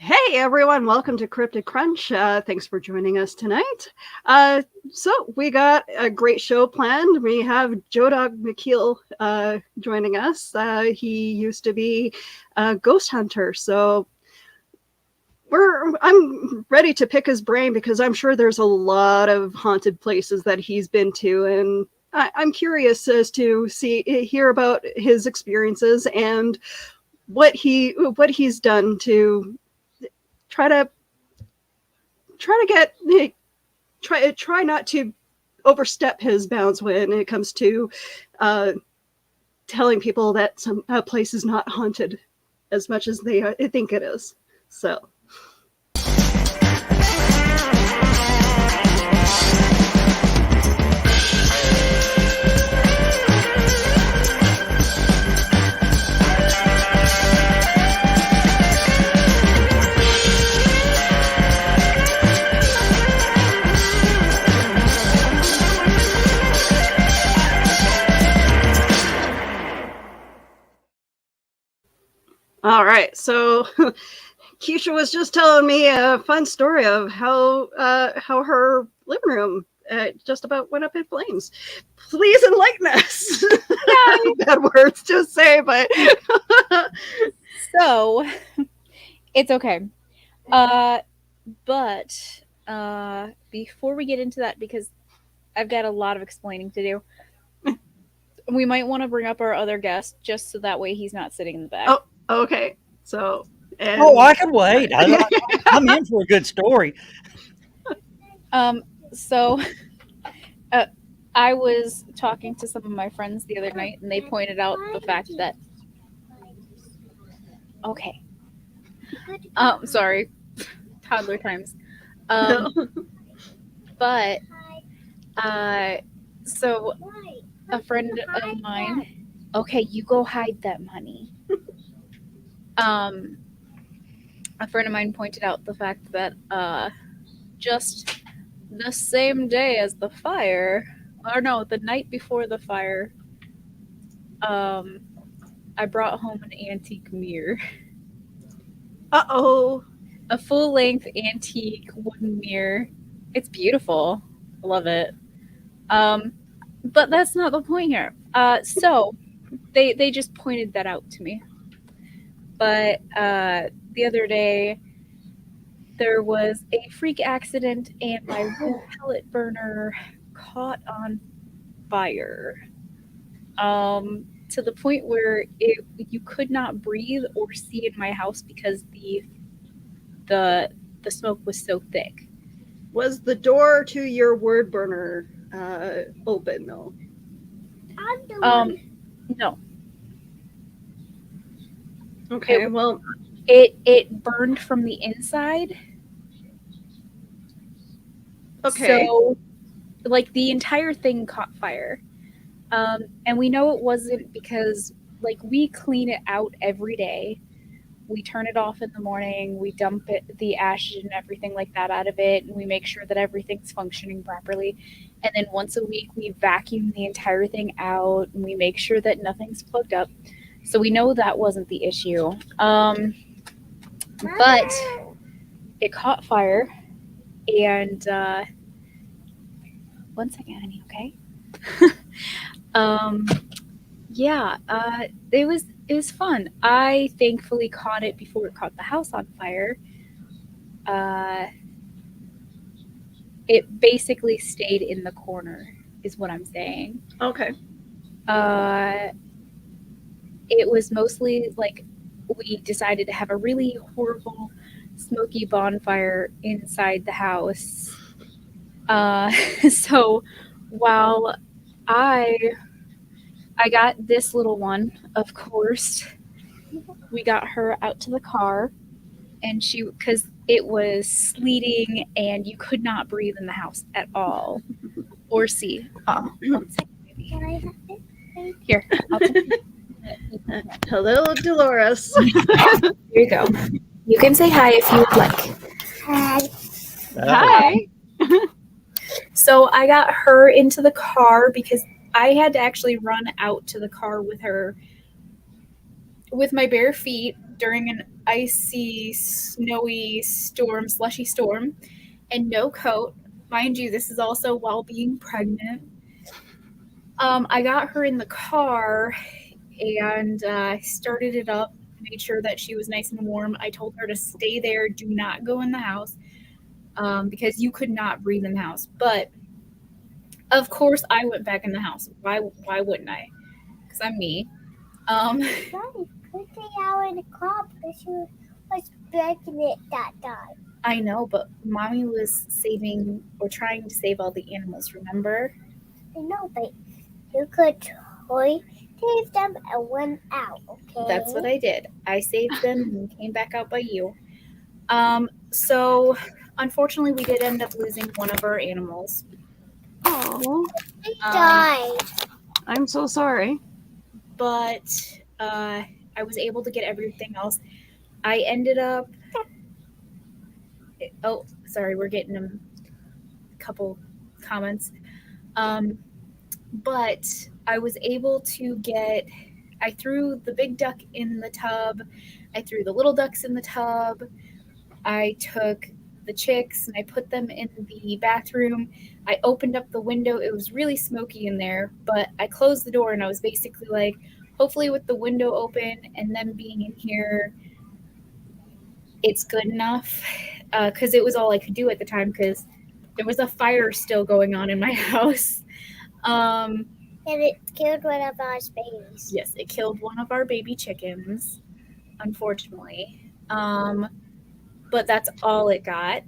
Hey everyone, welcome to Cryptid Crunch. Thanks for joining us tonight. So we got a great show planned. We have Joe Dog McKeel joining us. He used to be a ghost hunter, so I'm ready to pick his brain because I'm sure there's a lot of haunted places that he's been to, and I'm curious as to hear about his experiences and what he's done to try to try not to overstep his bounds when it comes to telling people that some place is not haunted as much as they think it is. So. All right, so Keisha was just telling me a fun story of how her living room just about went up in flames. Please enlighten us. Bad words to say, but so it's okay. But before we get into that, because I've got a lot of explaining to do, we might want to bring up our other guest just so that way he's not sitting in the back. Oh, okay. So. I can wait. I'm in for a good story. So I was talking to some of my friends the other night, and they pointed out the fact that. Okay. Sorry, toddler times. But so a friend of mine. Okay, you go hide that money. A friend of mine pointed out the fact that just the same day as the fire, or no, the night before the fire, I brought home an antique mirror. Uh-oh. A full-length antique wooden mirror. It's beautiful. I love it. But that's not the point here. So they just pointed that out to me. But the other day, there was a freak accident and my wood pellet burner caught on fire. To the point where you could not breathe or see in my house because the smoke was so thick. Was the door to your word burner open though? No. Okay, well, it burned from the inside. Okay. So, like, the entire thing caught fire. And we know it wasn't because, like, we clean it out every day. We turn it off in the morning. We dump the ashes and everything like that out of it. And we make sure that everything's functioning properly. And then once a week, we vacuum the entire thing out. And we make sure that nothing's plugged up. So we know that wasn't the issue. But it caught fire. And one second, honey, okay? It was fun. I thankfully caught it before it caught the house on fire. It basically stayed in the corner, is what I'm saying. Okay. It was mostly like we decided to have a really horrible smoky bonfire inside the house. So while I got this little one, of course, we got her out to the car, and because it was sleeting and you could not breathe in the house at all or see. Oh, 1 second, baby. Can I have it? Here, I'll take it. Hello, Dolores. Here you go. You can say hi if you would like. Hi. So I got her into the car because I had to actually run out to the car with her with my bare feet during an icy, snowy storm, slushy storm, and no coat. Mind you, this is also while being pregnant. I got her in the car and started it up, made sure that she was nice and warm. I told her to stay there, do not go in the house, because you could not breathe in the house. But of course, I went back in the house. Why wouldn't I? Because I'm me. Daddy, put the out in the car because she was breaking it that time. I know, but mommy was saving or trying to save all the animals, remember? I know, but you could save them and went out, okay? That's what I did. I saved them and came back out by you. So unfortunately, we did end up losing one of our animals. Oh, They died. I'm so sorry. But I was able to get everything else. I ended up. Oh, sorry, we're getting a couple comments. But I was able to get. I threw the big duck in the tub. I threw the little ducks in the tub. I took the chicks and I put them in the bathroom. I opened up the window. It was really smoky in there, but I closed the door and I was basically like, hopefully with the window open and them being in here, it's good enough. Because it was all I could do at the time because there was a fire still going on in my house. And it killed one of our babies. Yes, it killed one of our baby chickens, unfortunately. But that's all it got.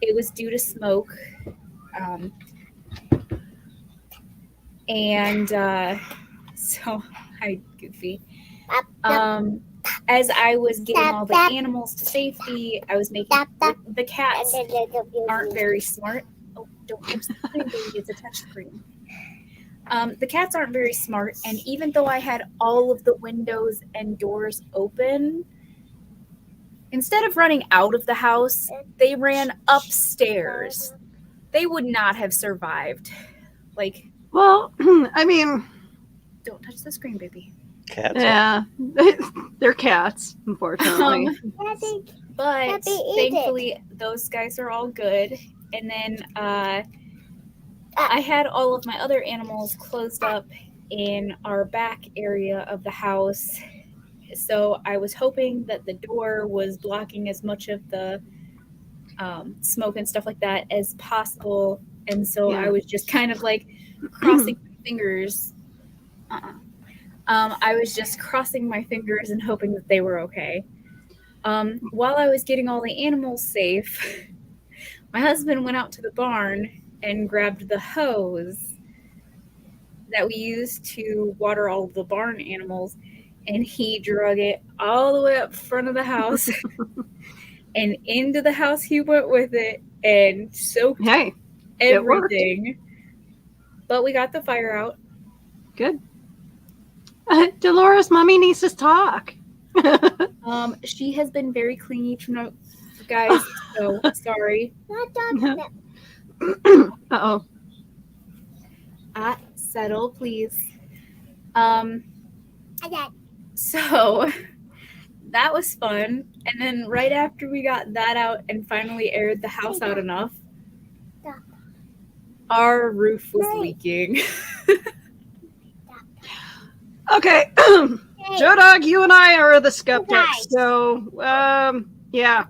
It was due to smoke. And so, hi, Goofy. As I was getting all the animals to safety, I was making the cats aren't very smart. Oh, don't touch the screen, baby. It's a touch screen. The cats aren't very smart, and even though I had all of the windows and doors open, instead of running out of the house, they ran upstairs. They would not have survived. Like, Well, I mean, don't touch the screen, baby. Cats. yeah, they're cats, unfortunately. But thankfully, those guys are all good. And then I had all of my other animals closed up in our back area of the house. So I was hoping that the door was blocking as much of the smoke and stuff like that as possible. And so I was just kind of like crossing my fingers. I was just crossing my fingers and hoping that they were okay. While I was getting all the animals safe, my husband went out to the barn and grabbed the hose that we used to water all of the barn animals, and he drug it all the way up front of the house and into the house he went with it and soaked everything. But we got the fire out. Good. Dolores, mommy needs to talk. She has been very clingy to guys, so sorry. Uh-oh. Settle, please. So that was fun. And then right after we got that out and finally aired the house out enough, our roof was leaking. Okay. Joe Dog, you and I are the skeptics. So, yeah.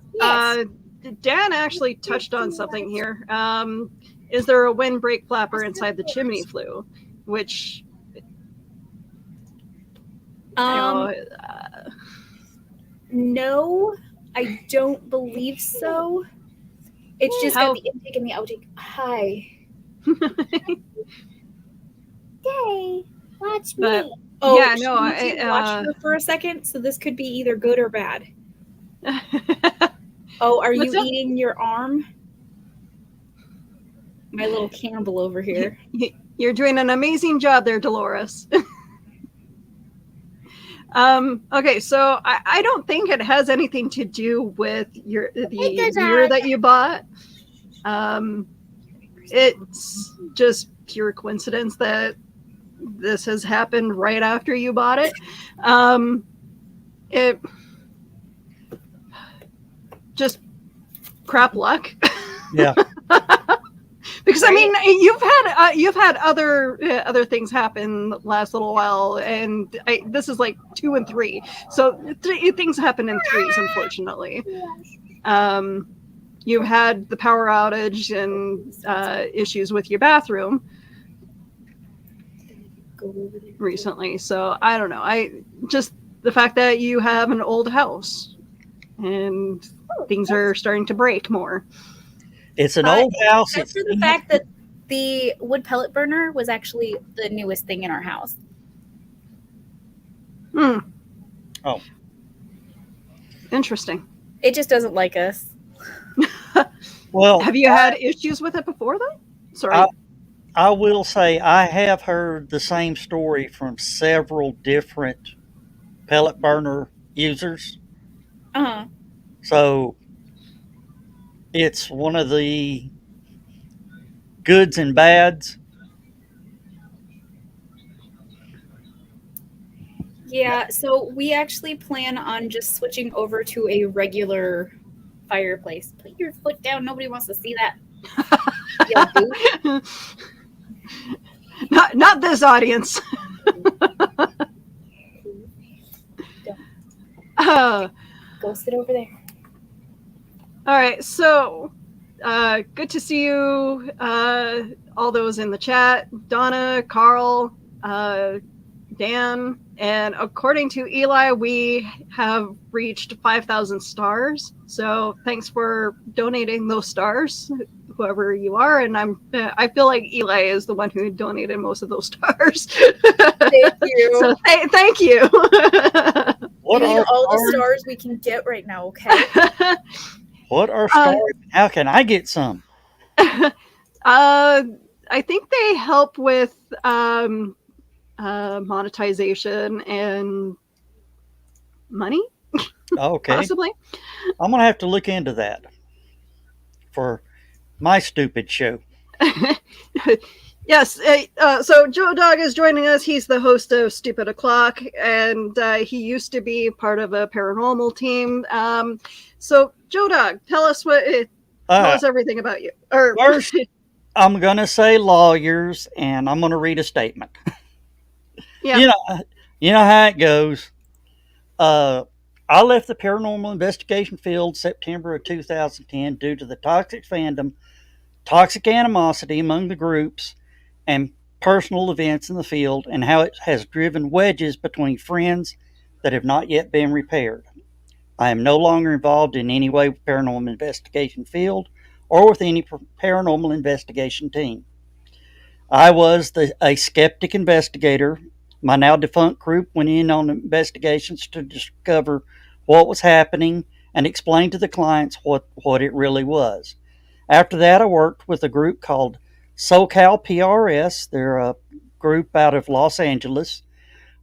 Dan actually touched on something here. Is there a windbreak flapper inside the chimney flue? Which, no, I don't believe so. It's just got the intake and the outtake. Hi. Hey, watch but, me. Oh, yeah, no, watch her for a second. So this could be either good or bad. Oh, are you eating your arm? My little cannibal over here. You're doing an amazing job there, Dolores. Okay, so I don't think it has anything to do with the year that you bought. It's just pure coincidence that this has happened right after you bought it. just crap luck. Yeah. Because I Right. mean, you've had other things happen the last little while, and this is like 2 and 3, so things happen in threes, unfortunately. You've had the power outage and issues with your bathroom recently, so I don't know. I just the fact that you have an old house and things are starting to break more. It's an old house. Except for the fact that the wood pellet burner was actually the newest thing in our house. Hmm. Oh. Interesting. It just doesn't like us. Well, Have you had issues with it before, though? Sorry. I will say I have heard the same story from several different pellet burner users. Uh-huh. So it's one of the goods and bads. Yeah, so we actually plan on just switching over to a regular fireplace. Put your foot down. Nobody wants to see that. You goop. Not this audience. Go sit over there. All right, so good to see you, all those in the chat. Donna, Carl, Dan, and according to Eli, we have reached 5,000 stars. So thanks for donating those stars, whoever you are. And I feel like Eli is the one who donated most of those stars. Thank you. So thank you. What We need are all the stars? stars we can get right now, okay? What are stars? How can I get some? I think they help with monetization and money, Okay. possibly. I'm going to have to look into that for my stupid show. Yes. So Joe Dog is joining us. He's the host of Stupid O'Clock, and he used to be part of a paranormal team. So Joe Dog, tell us tell us everything about you. Or First, I'm going to say lawyers, and I'm going to read a statement. yeah. You know how it goes. I left the paranormal investigation field September of 2010 due to the toxic fandom, toxic animosity among the groups, and personal events in the field, and how it has driven wedges between friends that have not yet been repaired. I am no longer involved in any way with paranormal investigation field or with any paranormal investigation team. I was a skeptic investigator. My now defunct group went in on investigations to discover what was happening and explain to the clients what it really was. After that, I worked with a group called SoCal PRS. They're a group out of Los Angeles,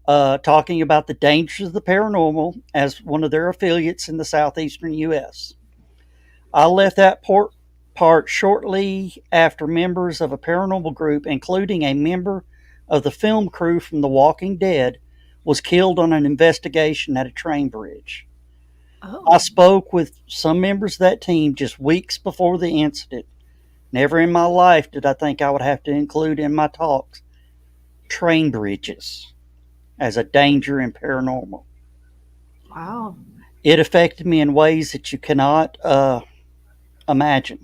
talking about the dangers of the paranormal as one of their affiliates in the southeastern U.S. I left that part shortly after members of a paranormal group, including a member of the film crew from The Walking Dead, was killed on an investigation at a train bridge. Oh. I spoke with some members of that team just weeks before the incident. Never in my life did I think I would have to include in my talks train bridges as a danger in paranormal. Wow. It affected me in ways that you cannot imagine.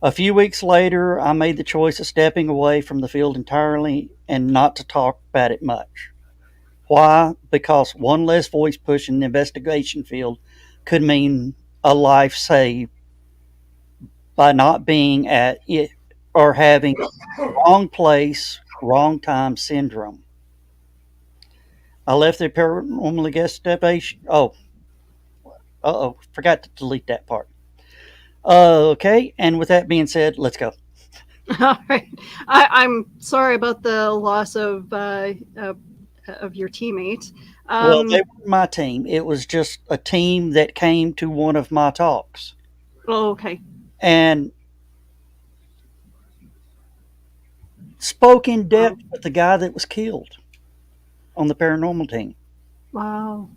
A few weeks later, I made the choice of stepping away from the field entirely and not to talk about it much. Why? Because one less voice pushing the investigation field could mean a life saved by not being at it or having wrong place, wrong time syndrome. I left the paranormal investigation. Forgot to delete that part. Okay, and with that being said, let's go. All right. I'm sorry about the loss of your teammate. Well, they weren't my team. It was just a team that came to one of my talks. Oh, okay. And spoke in depth with the guy that was killed on the paranormal team. Wow.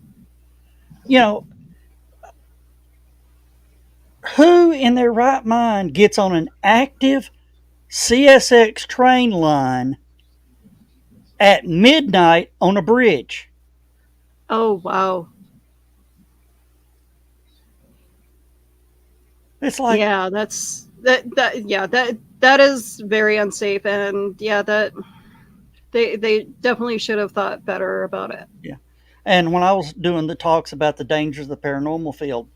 You know, Who in their right mind gets on an active CSX train line at midnight on a bridge? Oh wow. It's like, Yeah, that is very unsafe, and yeah, that they definitely should have thought better about it. yeah. And when I was doing the talks about the dangers of the paranormal field,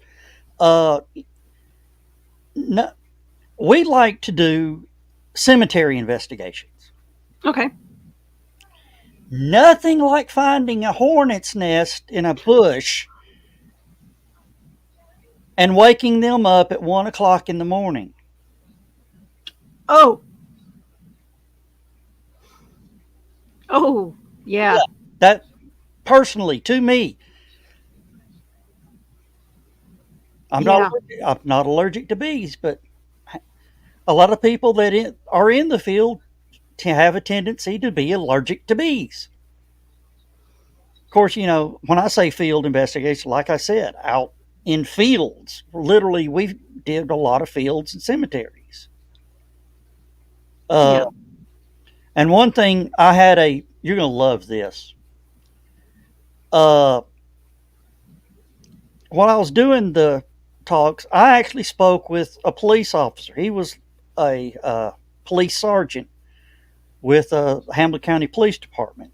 uh, no, we like to do cemetery investigations. Okay. Nothing like finding a hornet's nest in a bush and waking them up at 1 o'clock in the morning. Oh. Oh. Yeah. That personally, to me, Yeah. I'm not allergic to bees, but a lot of people that are in the field have a tendency to be allergic to bees. Of course, when I say field investigation, like I said, out in fields, literally, we did a lot of fields and cemeteries. Yeah. And one thing you're going to love this. While I was doing the talks, I actually spoke with a police officer. He was a police sergeant with the Hamilton County Police Department.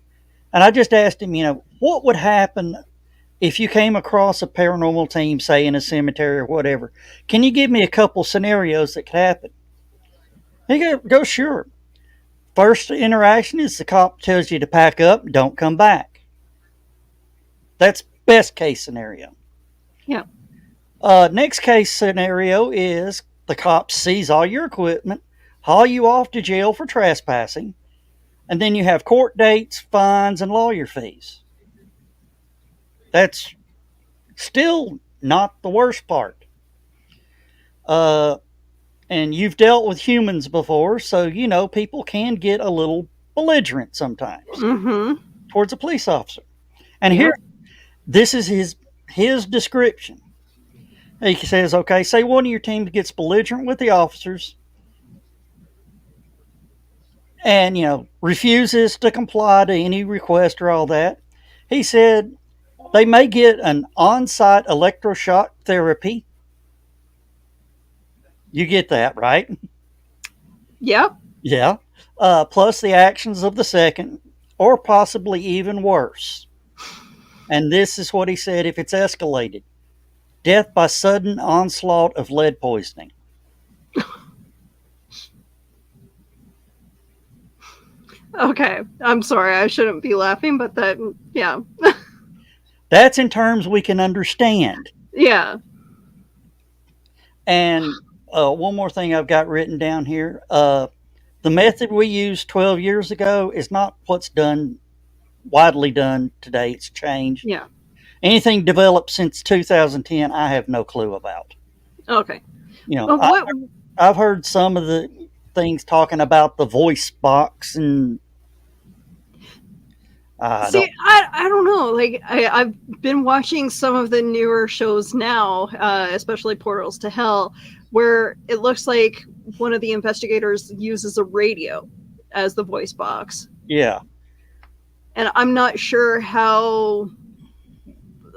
And I just asked him, what would happen if you came across a paranormal team, say in a cemetery or whatever? Can you give me a couple scenarios that could happen? He go, sure. First interaction is the cop tells you to pack up, don't come back. That's best case scenario. Yeah. Next case scenario is the cop sees all your equipment, haul you off to jail for trespassing, and then you have court dates, fines, and lawyer fees. That's still not the worst part. And you've dealt with humans before, so people can get a little belligerent sometimes towards a police officer. And here, this is his description. He says, okay, say one of your teams gets belligerent with the officers and, refuses to comply to any request or all that. He said they may get an on-site electroshock therapy. You get that, right? Yeah. Yeah. Plus the actions of the second, or possibly even worse. And this is what he said if it's escalated: death by sudden onslaught of lead poisoning. Okay. I'm sorry. I shouldn't be laughing, but yeah. That's in terms we can understand. Yeah. And one more thing I've got written down here. The method we used 12 years ago is not what's widely done today. It's changed. Yeah. Anything developed since 2010, I have no clue about. Okay. I've heard some of the things talking about the voice box and I don't know. Like I've been watching some of the newer shows now, especially Portals to Hell, where it looks like one of the investigators uses a radio as the voice box. Yeah. And I'm not sure how.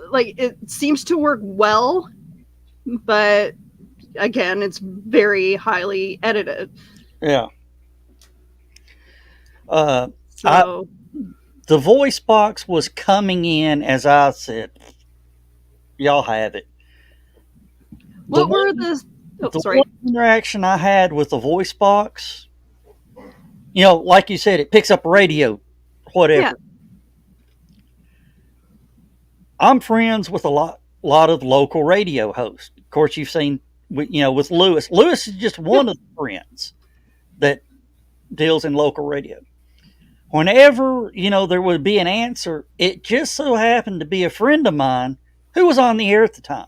Like, it seems to work well, but again, it's very highly edited. Yeah. So the voice box was coming in as I said. Y'all have it. What were the? Oh, the sorry. one interaction I had with the voice box, like you said, it picks up radio, whatever. Yeah. I'm friends with a lot of local radio hosts. Of course, you've seen, with Lewis. Lewis is just one of the friends that deals in local radio. Whenever, there would be an answer, it just so happened to be a friend of mine who was on the air at the time.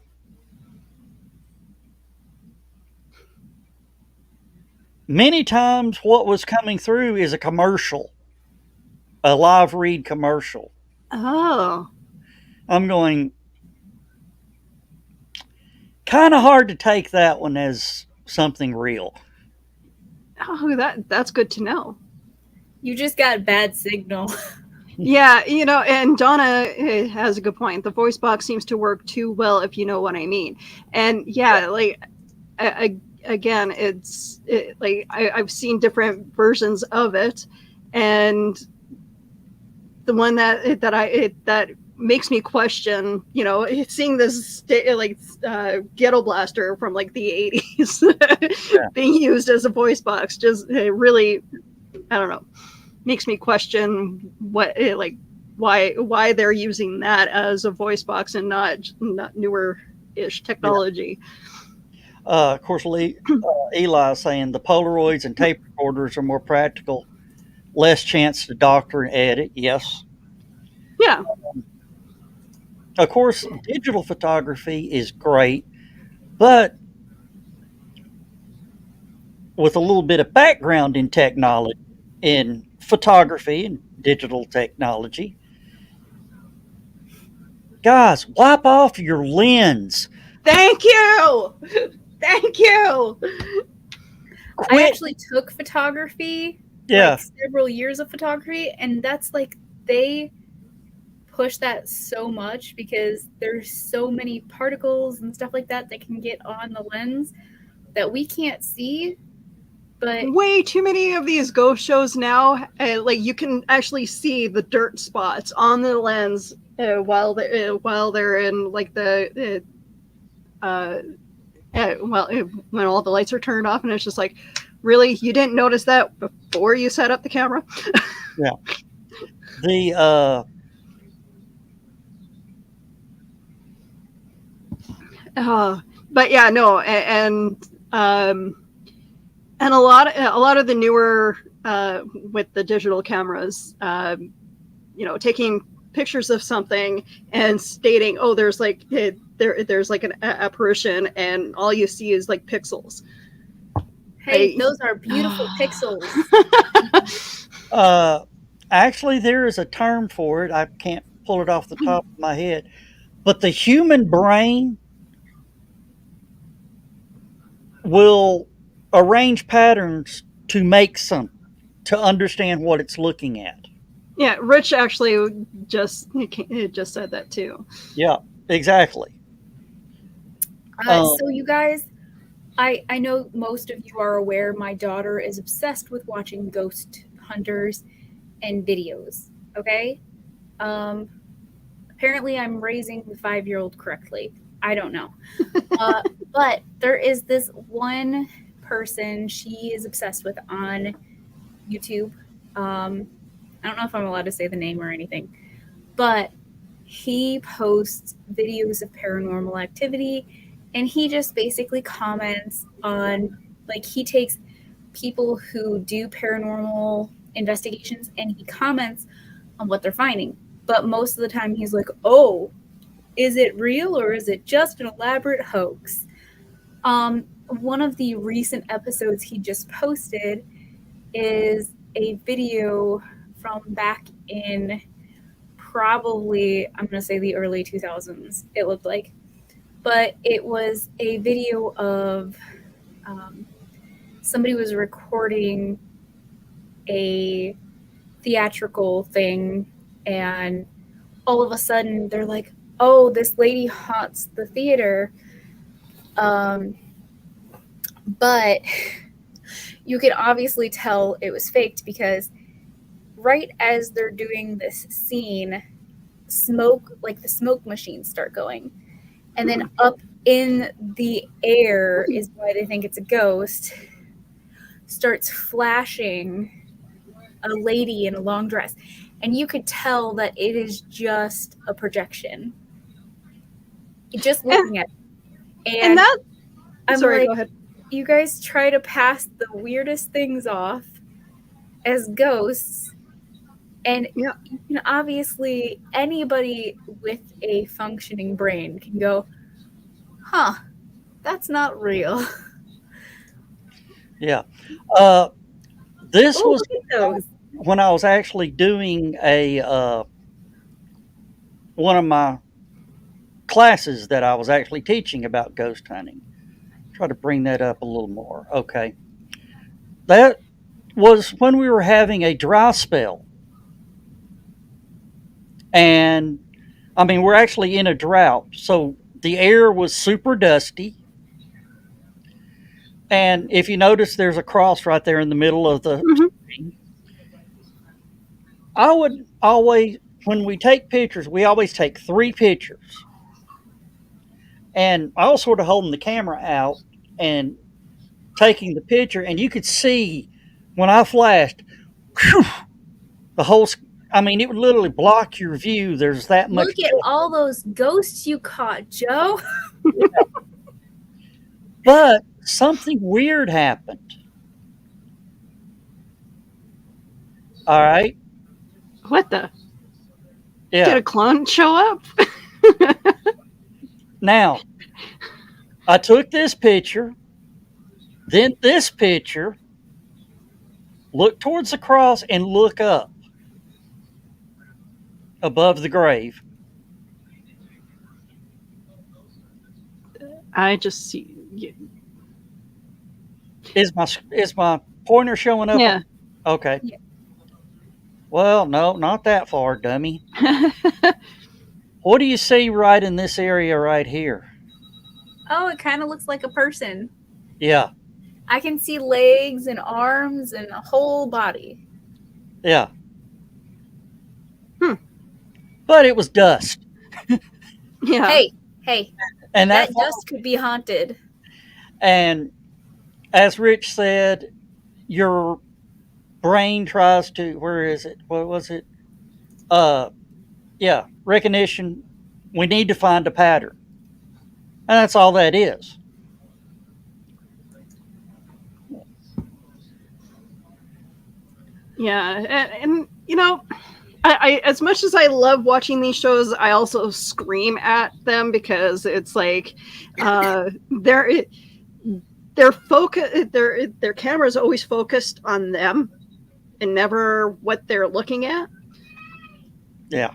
Many times what was coming through is a commercial, a live read commercial. Oh. I'm going, kind of hard to take that one as something real. Oh, that's good to know. You just got bad signal. Yeah, and Donna has a good point. The voice box seems to work too well, if you know what I mean. And yeah, like again, I've seen different versions of it, and the one that makes me question, seeing this ghetto blaster from like the 80s being used as a voice box, just really, I don't know, makes me question why they're using that as a voice box and not newer ish technology. Of course, Eli is saying the Polaroids and tape recorders are more practical, less chance to doctor and edit. Yes. Yeah. Of course, digital photography is great, but with a little bit of background in technology, in photography and digital technology, guys, wipe off your lens. Thank you. Thank you. Quit. I actually took photography, Yeah. several years of photography, and that's like they push that so much because there's so many particles and stuff like that can get on the lens that we can't see. But way too many of these ghost shows now, you can actually see the dirt spots on the lens while they're in like the when all the lights are turned off, and it's just like, really, you didn't notice that before you set up the camera? Yeah. The but yeah, no, and a lot of the newer with the digital cameras, taking pictures of something and stating, oh, there's like there's like an apparition, and all you see is like pixels. Hey, those are beautiful pixels. Actually, there is a term for it. I can't pull it off the top of my head, but the human brain will arrange patterns to make something, to understand what it's looking at. Yeah, Rich actually just said that too. Yeah, exactly. So you guys, I know most of you are aware my daughter is obsessed with watching ghost hunters and videos, okay? Apparently I'm raising the 5-year-old correctly. I don't know. But there is this one person she is obsessed with on YouTube. I don't know if I'm allowed to say the name or anything, but he posts videos of paranormal activity, and he just basically comments on, like, he takes people who do paranormal investigations and he comments on what they're finding. But most of the time he's like, oh, is it real or is it just an elaborate hoax? One of the recent episodes he just posted is a video from back in probably, I'm going to say the early 2000s, it looked like. But it was a video of somebody was recording a theatrical thing, and all of a sudden they're like, oh, this lady haunts the theater. But you can obviously tell it was faked because right as they're doing this scene, smoke, like the smoke machines start going. And then up in the air is why they think it's a ghost, starts flashing a lady in a long dress. And you could tell that it is just a projection. Just looking at it. And that, I'm sorry, like, go ahead. You guys try to pass the weirdest things off as ghosts, and you can obviously, anybody with a functioning brain can go, huh, that's not real. Yeah. This was when I was actually doing one of my classes that I was actually teaching about ghost hunting. Try to bring that up a little more. Okay. That was when we were having a dry spell. And I mean, we're actually in a drought. So the air was super dusty. And if you notice, there's a cross right there in the middle of the Mhm. screen. I would always, when we take pictures, we always take 3 pictures. And I was sort of holding the camera out and taking the picture, and you could see when I flashed, whew, the whole. I mean, it would literally block your view. There's that much. Look at all those ghosts you caught, Joe. But something weird happened. All right. What the? Yeah. Did a clone show up? Now, I took this picture, then this picture, look towards the cross and look up above the grave. I just see. Is my pointer showing up? Yeah. Okay. Yeah. Well, no, not that far, dummy. What do you see right in this area right here? Oh, it kind of looks like a person. Yeah. I can see legs and arms and a whole body. Yeah. Hmm. But it was dust. Yeah. Hey, And that dust could be haunted. And as Rich said, your brain tries to, where is it? What was it? Yeah, recognition. We need to find a pattern. And that's all that is. Yeah. And you know, I as much as I love watching these shows, I also scream at them because it's like their focus, their camera is always focused on them and never what they're looking at. Yeah.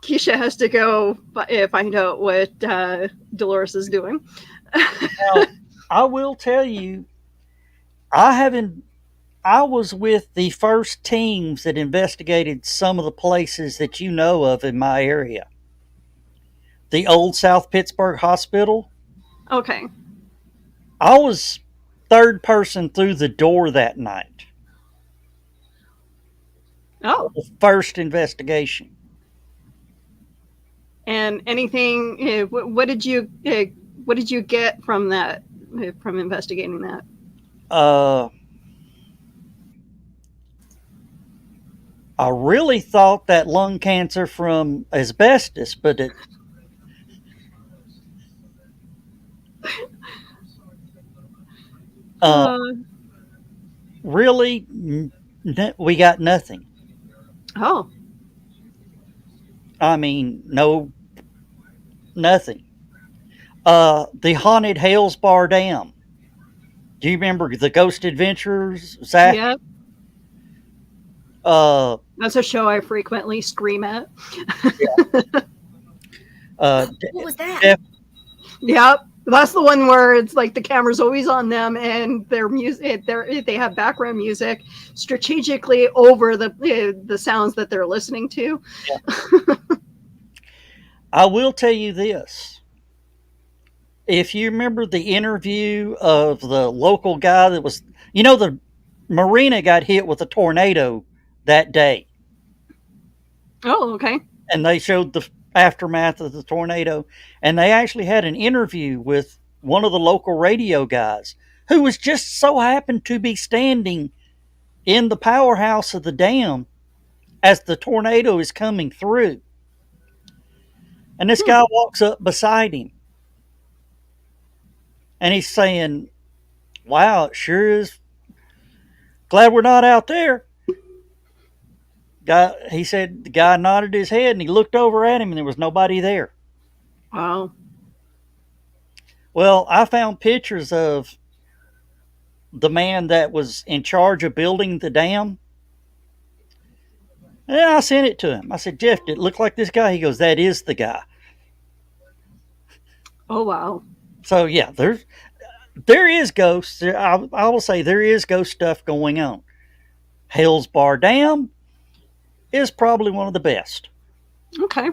Keisha has to go find out what Dolores is doing. Now, I will tell you, I was with the first teams that investigated some of the places that you know of in my area. The old South Pittsburgh Hospital. Okay. I was third person through the door that night. Oh. The first investigation. And anything? What did you get from that? From investigating that? I really thought that lung cancer from asbestos, but it. Really, we got nothing. Oh. I mean, no, nothing. The haunted Hales Bar Dam. Do you remember the Ghost Adventures, Zach? Yep. That's a show I frequently scream at. What was that? Yep. That's the one where it's like the camera's always on them and their music, they have background music strategically over the sounds that they're listening to. Yeah. I will tell you this. If you remember the interview of the local guy that was, the marina got hit with a tornado that day. Oh, okay. And they showed the aftermath of the tornado. And they actually had an interview with one of the local radio guys who was just so happened to be standing in the powerhouse of the dam as the tornado is coming through. And this guy walks up beside him. And he's saying, wow, it sure is glad we're not out there. He said the guy nodded his head and he looked over at him and there was nobody there. Wow. Well, I found pictures of the man that was in charge of building the dam. And I sent it to him. I said, Jeff, did it look like this guy? He goes, that is the guy. Oh wow. So yeah, there is ghosts. I will say there is ghost stuff going on. Hell's Bar Dam is probably one of the best. Okay.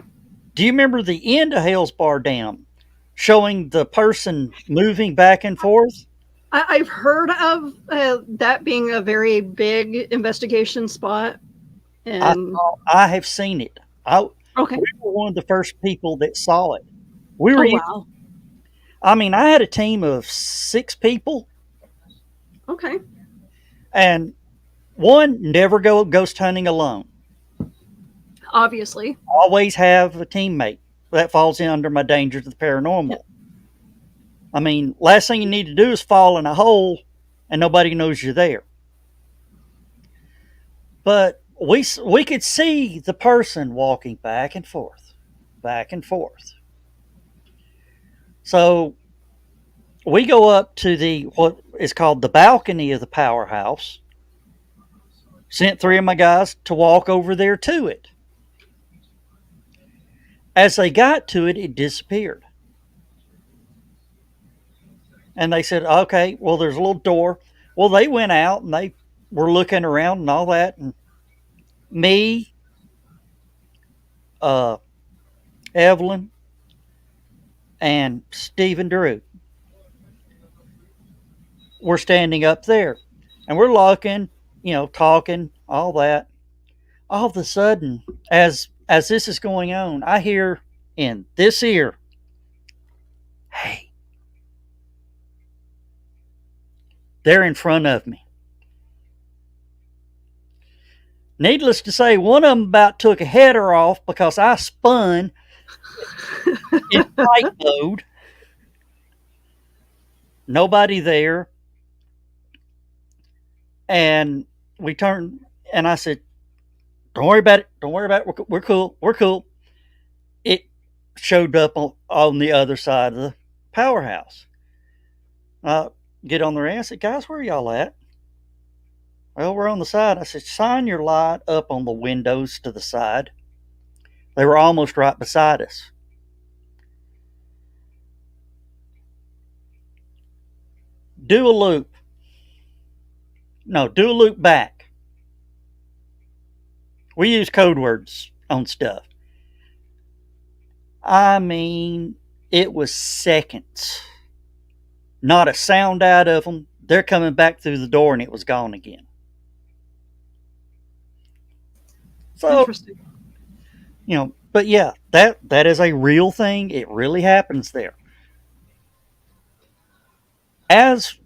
Do you remember the end of Hell's Bar Dam showing the person moving back and forth? I've heard of that being a very big investigation spot. And I have seen it. okay. We were one of the first people that saw it. We Oh were. wow. I mean, I had a team of 6 people, Okay. and one never go ghost hunting alone. Obviously. Always have a teammate that falls in under my dangers of the paranormal. Yeah. I mean, last thing you need to do is fall in a hole and nobody knows you're there. But we could see the person walking back and forth, back and forth. So we go up to the what is called the balcony of the powerhouse. Sent 3 of my guys to walk over there to it. As they got to it, it disappeared. And they said, okay, well, there's a little door. Well, they went out and they were looking around and all that. And me, uh, Evelyn, and Stephen Drew were standing up there. And we're looking, talking, all that. All of a sudden, as this is going on, I hear in this ear, hey, they're in front of me. Needless to say, one of them about took a header off because I spun in flight mode. Nobody there. And we turned, and I said, don't worry about it. Don't worry about it. We're cool. We're cool. It showed up on the other side of the powerhouse. Get on there and I said, guys, where are y'all at? Well, we're on the side. I said, shine your light up on the windows to the side. They were almost right beside us. Do a loop. No, do a loop back. We use code words on stuff. I mean, it was seconds. Not a sound out of them. They're coming back through the door and it was gone again. So, Interesting. But yeah, that is a real thing. It really happens there. As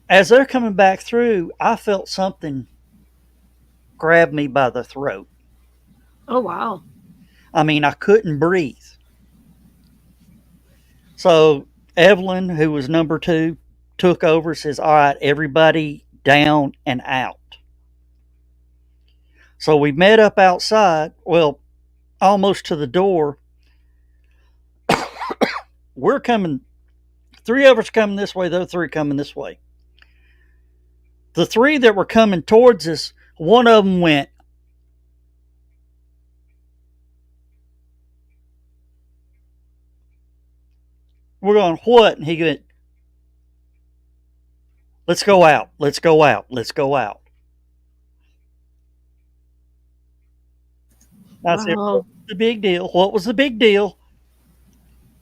they're coming back through, I felt something grab me by the throat. Oh wow. I mean, I couldn't breathe. So Evelyn, who was number 2, took over, says, all right, everybody down and out. So we met up outside, well, almost to the door. We're coming, 3 of us coming this way, the other 3 coming this way. The 3 that were coming towards us, one of them went, we're going, what? And he went, let's go out, let's go out, let's go out. I said, what's the big deal? What was the big deal?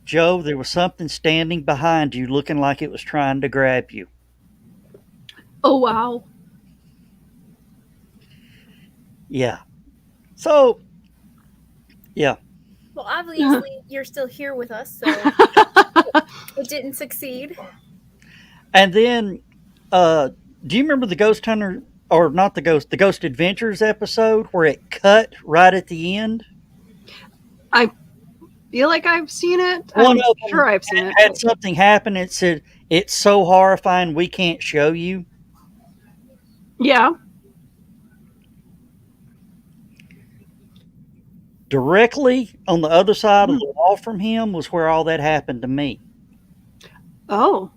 Joe, there was something standing behind you looking like it was trying to grab you. Oh wow. Yeah. So, yeah. Well, obviously, you're still here with us, so it didn't succeed. And then, do you remember the Ghost Hunter, or not the Ghost Adventures episode where it cut right at the end? I feel like I've seen it. One I'm of them sure I've seen it. had something happen. It said, it's so horrifying we can't show you. Yeah. Directly on the other side of the wall from him was where all that happened to me. Oh.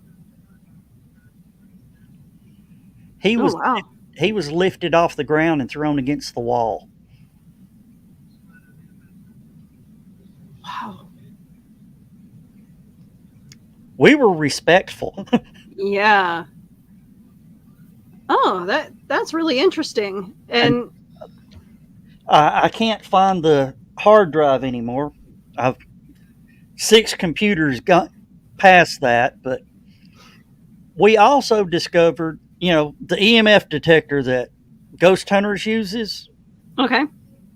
He was wow. he was lifted off the ground and thrown against the wall. Wow. We were respectful. Yeah. Oh, that's really interesting. And And I can't find the hard drive anymore. I've 6 computers got past that, but we also discovered, the EMF detector that ghost hunters uses, okay.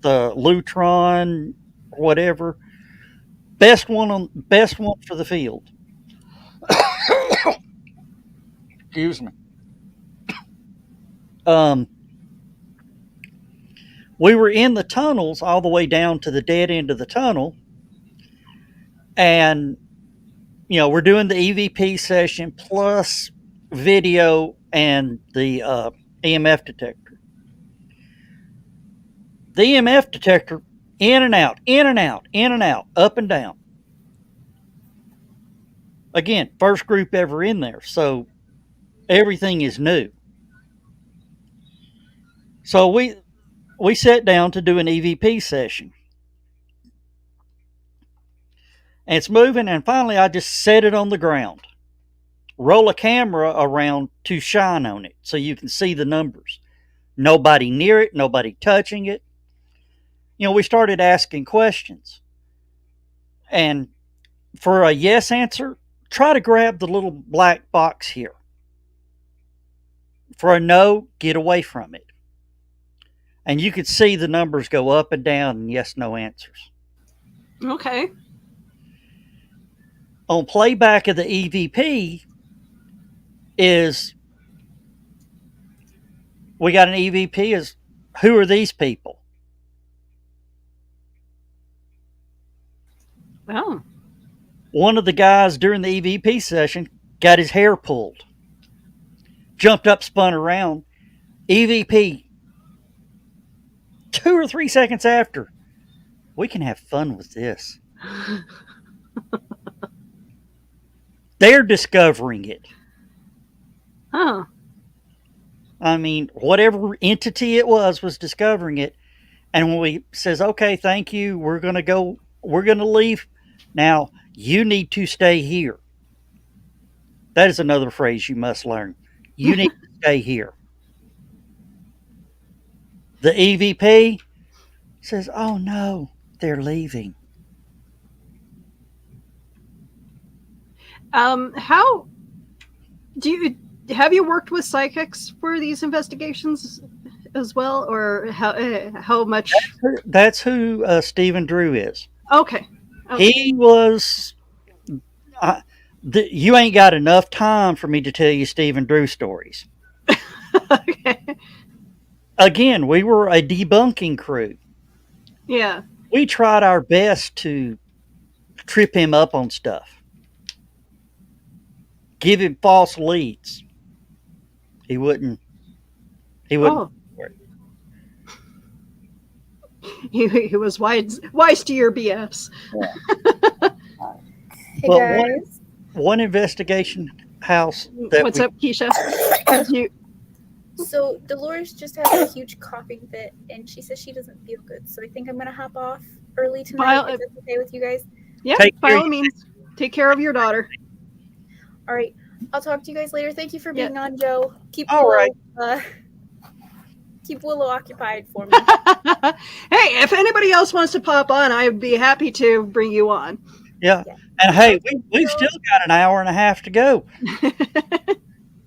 the Lutron, whatever, best one for the field. Excuse me. Um, we were in the tunnels all the way down to the dead end of the tunnel, and we're doing the EVP session plus video and the EMF detector. The EMF detector, in and out, in and out, in and out, up and down. Again, first group ever in there, so everything is new. So we sat down to do an EVP session, and it's moving, and finally I just set it on the ground, roll a camera around to shine on it so you can see the numbers. Nobody near it, nobody touching it. We started asking questions. And for a yes answer, try to grab the little black box here. For a no, get away from it. And you could see the numbers go up and down and yes, no answers. Okay. On playback of the EVP is we got an EVP is who are these people? Oh. One of the guys during the EVP session got his hair pulled, jumped up, spun around. EVP, 2 or 3 seconds after, we can have fun with this. They're discovering it. Oh. I mean, whatever entity it was discovering it. And when we says, okay, thank you, we're going to leave. Now, you need to stay here. That is another phrase you must learn. You need to stay here. The EVP says, oh no, they're leaving. How do you have you worked with psychics for these investigations as well, or how much? That's who Stephen Drew is. Okay. He was. You ain't got enough time for me to tell you Stephen Drew stories. Okay. Again, we were a debunking crew. Yeah. We tried our best to trip him up on stuff, give him false leads. He wouldn't. Oh. He was wise to your BS. Yeah. Hey guys. One investigation house. What's up, Keisha? So Dolores just had a huge coughing fit, and she says she doesn't feel good. So I think I'm gonna hop off early tonight. If that's okay with you guys? Yeah, by all means, take care of your daughter. All right, I'll talk to you guys later. Thank you for being on, Joe. Keep Willow occupied for me. Hey, if anybody else wants to pop on, I'd be happy to bring you on. Yeah. And hey, we've still got an hour and a half to go.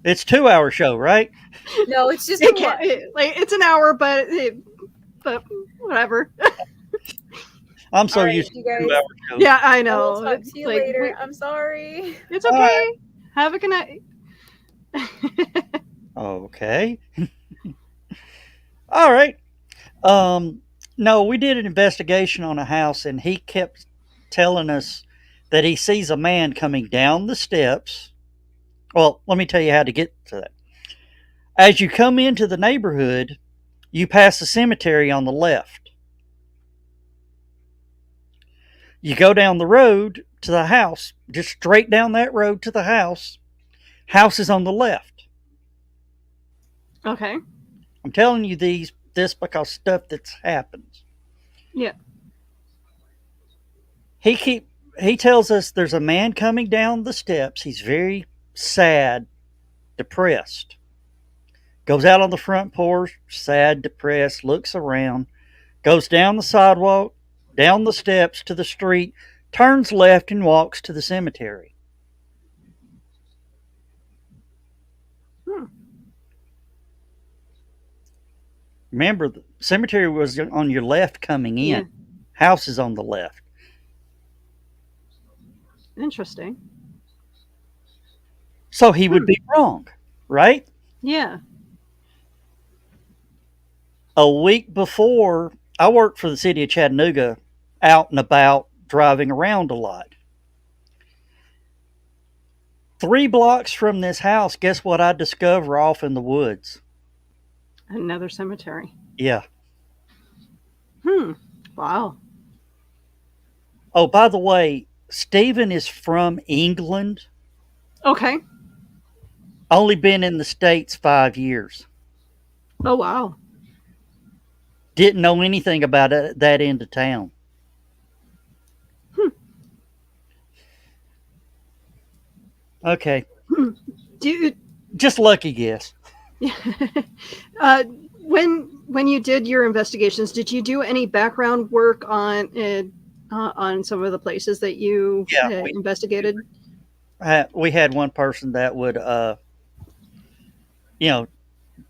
It's 2-hour show, right? No, it's just it's an hour, but whatever. I'm so used to 2-hour shows. Yeah, I know. I'll talk to you later. I'm sorry. It's okay. Right. Have a good night. Okay. All right. No, we did an investigation on a house, and he kept telling us that he sees a man coming down the steps. Well, let me tell you how to get to that. As you come into the neighborhood, you pass the cemetery on the left. You go down the road to the house, just straight down that road to the house. House is on the left. Okay. I'm telling you this because stuff that's happened. Yeah. He tells us there's a man coming down the steps. He's very sad, depressed. Goes out on the front porch, sad, depressed, looks around, goes down the sidewalk, down the steps to the street, turns left and walks to the cemetery. Hmm. Remember, the cemetery was on your left coming in. Yeah. House is on the left. Interesting. So he would be wrong, right? Yeah. A week before, I worked for the city of Chattanooga, out and about, driving around a lot. 3 blocks from this house, guess what I discover off in the woods? Another cemetery. Yeah. Wow. Oh, by the way, Stephen is from England. Okay. Only been in the States 5 years. Oh, wow. Didn't know anything about that end of town. Okay. Do you, Just lucky guess. when you did your investigations, did you do any background work on some of the places that you investigated? We had one person that would,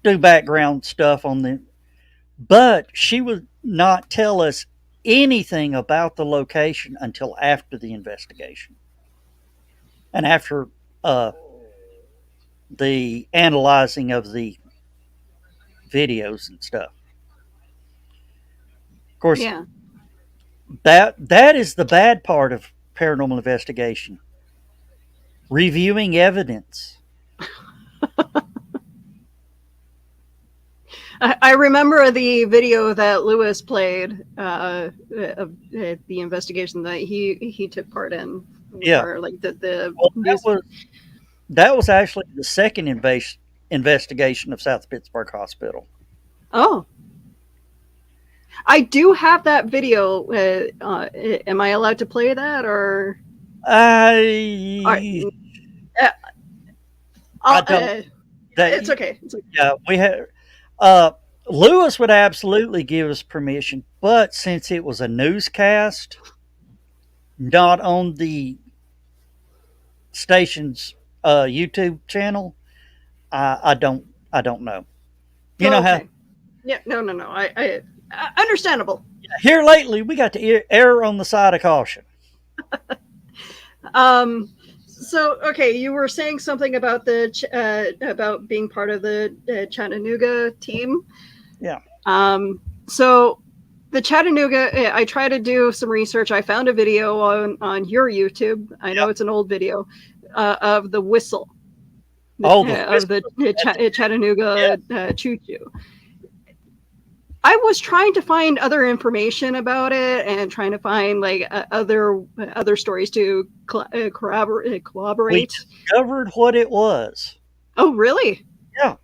do background stuff on the, but she would not tell us anything about the location until after the investigation and after the analyzing of the videos and stuff. Of course, Yeah. that is the bad part of paranormal investigation. Reviewing evidence. I remember the video that Lewis played of the investigation that he took part in. Yeah. Or like the Well, that was actually the second investigation of South Pittsburgh Hospital. Oh. I do have that video. Am I allowed to play that, or? I don't. It's okay. Yeah, we had. Lewis would absolutely give us permission, but since it was a newscast, not on the station's YouTube channel, I don't know. You know how? Yeah, no. I understandable. Here lately, we got to err on the side of caution. So okay, you were saying something about about being part of the Chattanooga team. Yeah. So the Chattanooga, I tried to do some research. I found a video on your YouTube. I know it's an old video of the whistle. Of the Chattanooga choo choo. I was trying to find other information about it and trying to find like other stories to corroborate. We discovered what it was. Oh, really? Yeah.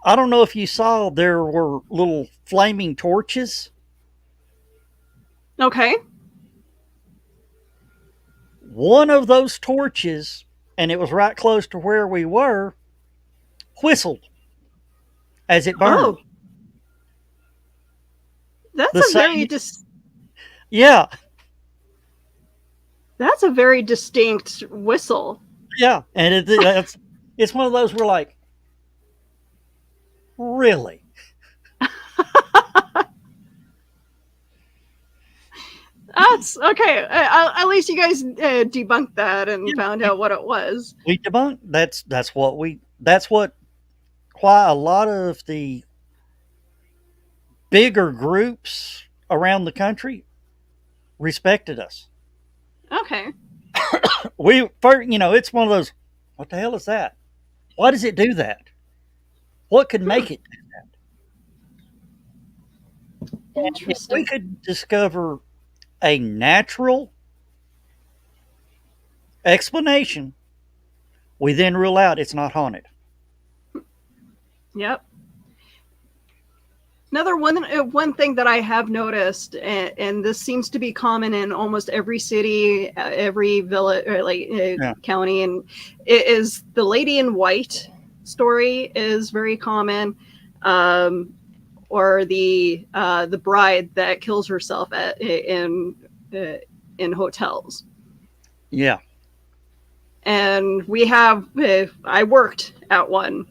I don't know if you saw, there were little flaming torches. Okay. One of those torches, and it was right close to where we were, whistled as it burned. Oh. That's Yeah. That's a very distinct whistle. Yeah, and it's one of those we're like, really? That's okay. At least you guys debunked that and found out what it was. We debunked. That's why a lot of the bigger groups around the country respected us. Okay. It's one of those, what the hell is that? Why does it do that? What could make it do that? If we could discover a natural explanation, we then rule out it's not haunted. Yep. Another one thing that I have noticed, and this seems to be common in almost every city, every village, or like Yeah. county, and it is the lady in white story is very common, or the bride that kills herself uh, in hotels. Yeah. And we have I worked at one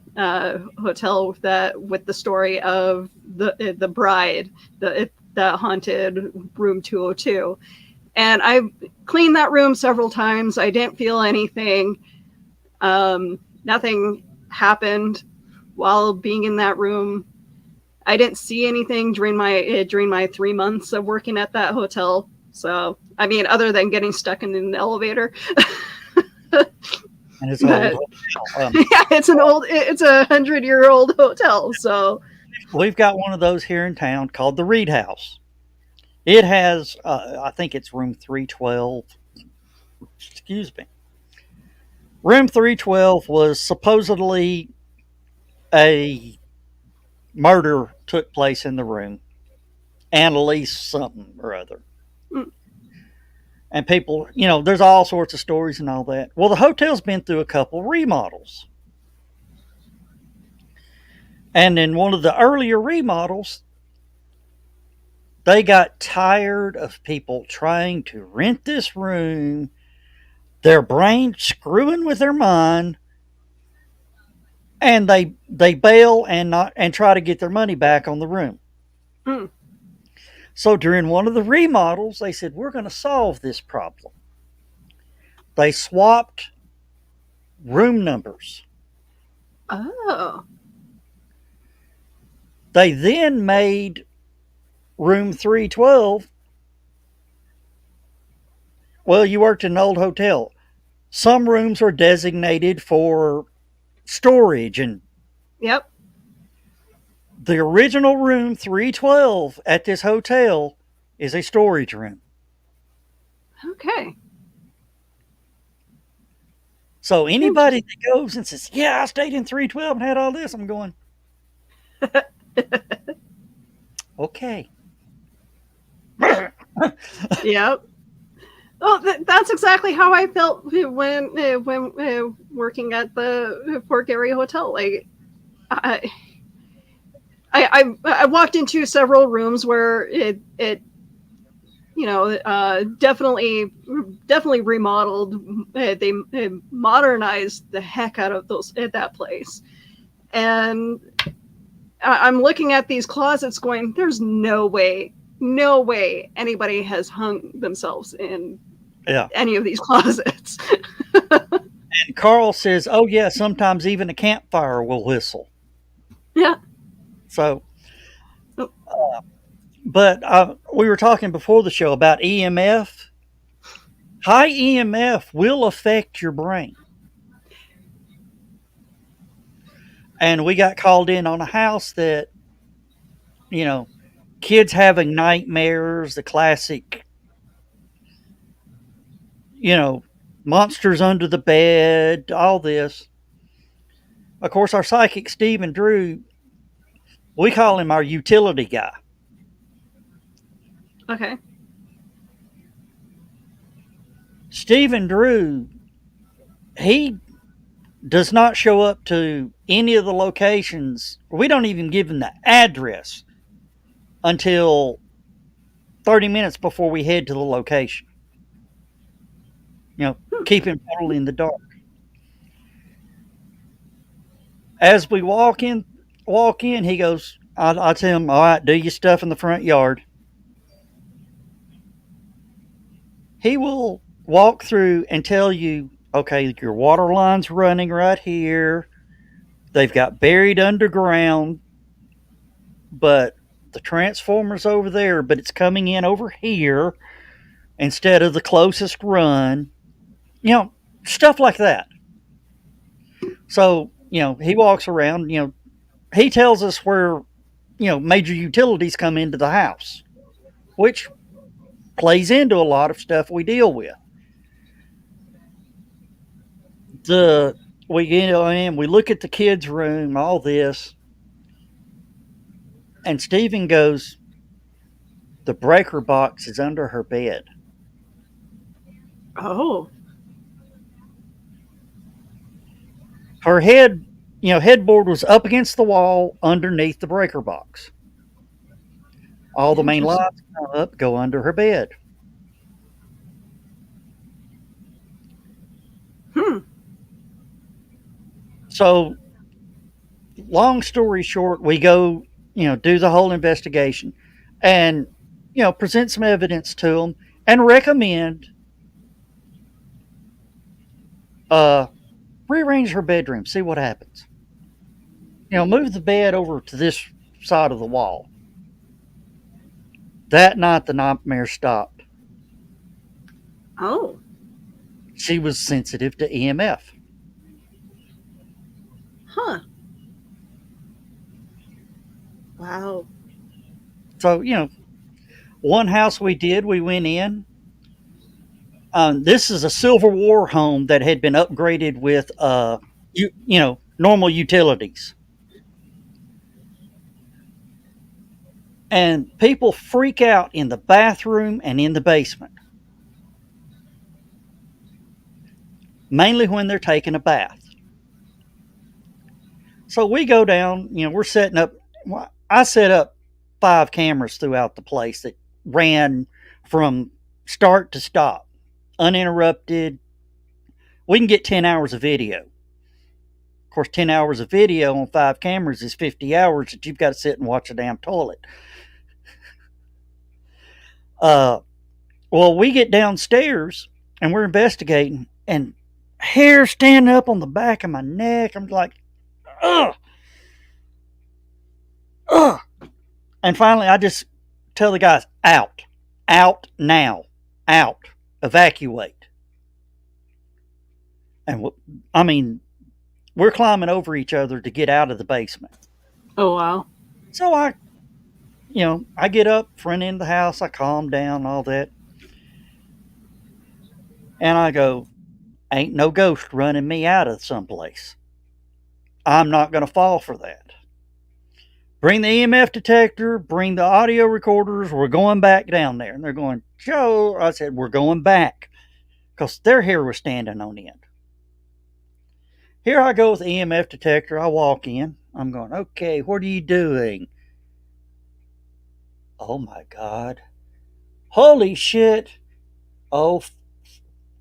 hotel that with the story of the bride that haunted room 202, and I cleaned that room several times. I didn't feel anything. Nothing happened while being in that room. I didn't see anything during my 3 months of working at that hotel. So I mean, other than getting stuck in an elevator. And it's old. But yeah, it's it's 100-year-old hotel. So We've got one of those here in town called the Reed House. It has, I think it's room 312. Excuse me. Room 312 was supposedly a murder took place in the room, Annalise something or other. mm, And people, there's all sorts of stories and all that. Well, the hotel's been through a couple remodels. And in one of the earlier remodels, they got tired of people trying to rent this room, their brain screwing with their mind, and they bail and try to get their money back on the room. mm. So during one of the remodels, they said, we're going to solve this problem. They swapped room numbers. Oh, They then made room 312. Well, you worked in an old hotel. Some rooms are designated for storage, and yep. the original room 312 at this hotel is a storage room. Okay. So anybody that goes and says, yeah, I stayed in 312 and had all this, I'm going, okay. Yep. Well, that's exactly how I felt when working at the Fort Gary Hotel. Like, I, I walked into several rooms where it definitely remodeled. They modernized the heck out of those at that place, and I'm looking at these closets, going, "There's no way anybody has hung themselves in any of these closets." And Carl says, oh, yeah, sometimes even a campfire will whistle. Yeah. So, but we were talking before the show about EMF. High EMF will affect your brain. And we got called in on a house that, kids having nightmares, the classic, monsters under the bed, all this. Of course, our psychic, Stephen Drew, we call him our utility guy. Okay. Stephen Drew, he does not show up to any of the locations. We don't even give him the address until 30 minutes before we head to the location. Keep him totally in the dark. As we walk in, he goes, I tell him, all right, do your stuff in the front yard. He will walk through and tell you, okay, your water line's running right here. They've got buried underground, but the transformer's over there, but it's coming in over here instead of the closest run. Stuff like that. So, he walks around, he tells us where, major utilities come into the house, which plays into a lot of stuff we deal with. We look at the kids' room, all this. And Stephen goes, the breaker box is under her bed. Oh. Her headboard was up against the wall underneath the breaker box. All the main Interesting. lines come up, go under her bed. Hmm. So, long story short, we go, do the whole investigation and, present some evidence to them and recommend uh, rearrange her bedroom, see what happens. Move the bed over to this side of the wall. That night, the nightmare stopped. Oh. She was sensitive to EMF. Huh. Wow. So, one house we went in. This is a Civil War home that had been upgraded with, normal utilities. And people freak out in the bathroom and in the basement. Mainly when they're taking a bath. So we go down, we're setting up, I set up 5 cameras throughout the place that ran from start to stop, uninterrupted. We can get 10 hours of video. Of course, 10 hours of video on 5 cameras is 50 hours that you've got to sit and watch a damn toilet. Well, we get downstairs and we're investigating, and hair standing up on the back of my neck. I'm like, ugh. Ugh. And finally, I just tell the guys, out now, out, evacuate. And we're climbing over each other to get out of the basement. Oh, wow. So I get up, front end of the house, I calm down, all that. And I go, ain't no ghost running me out of someplace. I'm not going to fall for that. Bring the EMF detector, bring the audio recorders, we're going back down there. And they're going, Joe, I said, we're going back. Because their hair was standing on end. Here I go with the EMF detector, I walk in. I'm going, okay, what are you doing? Oh my God. Holy shit. Oh,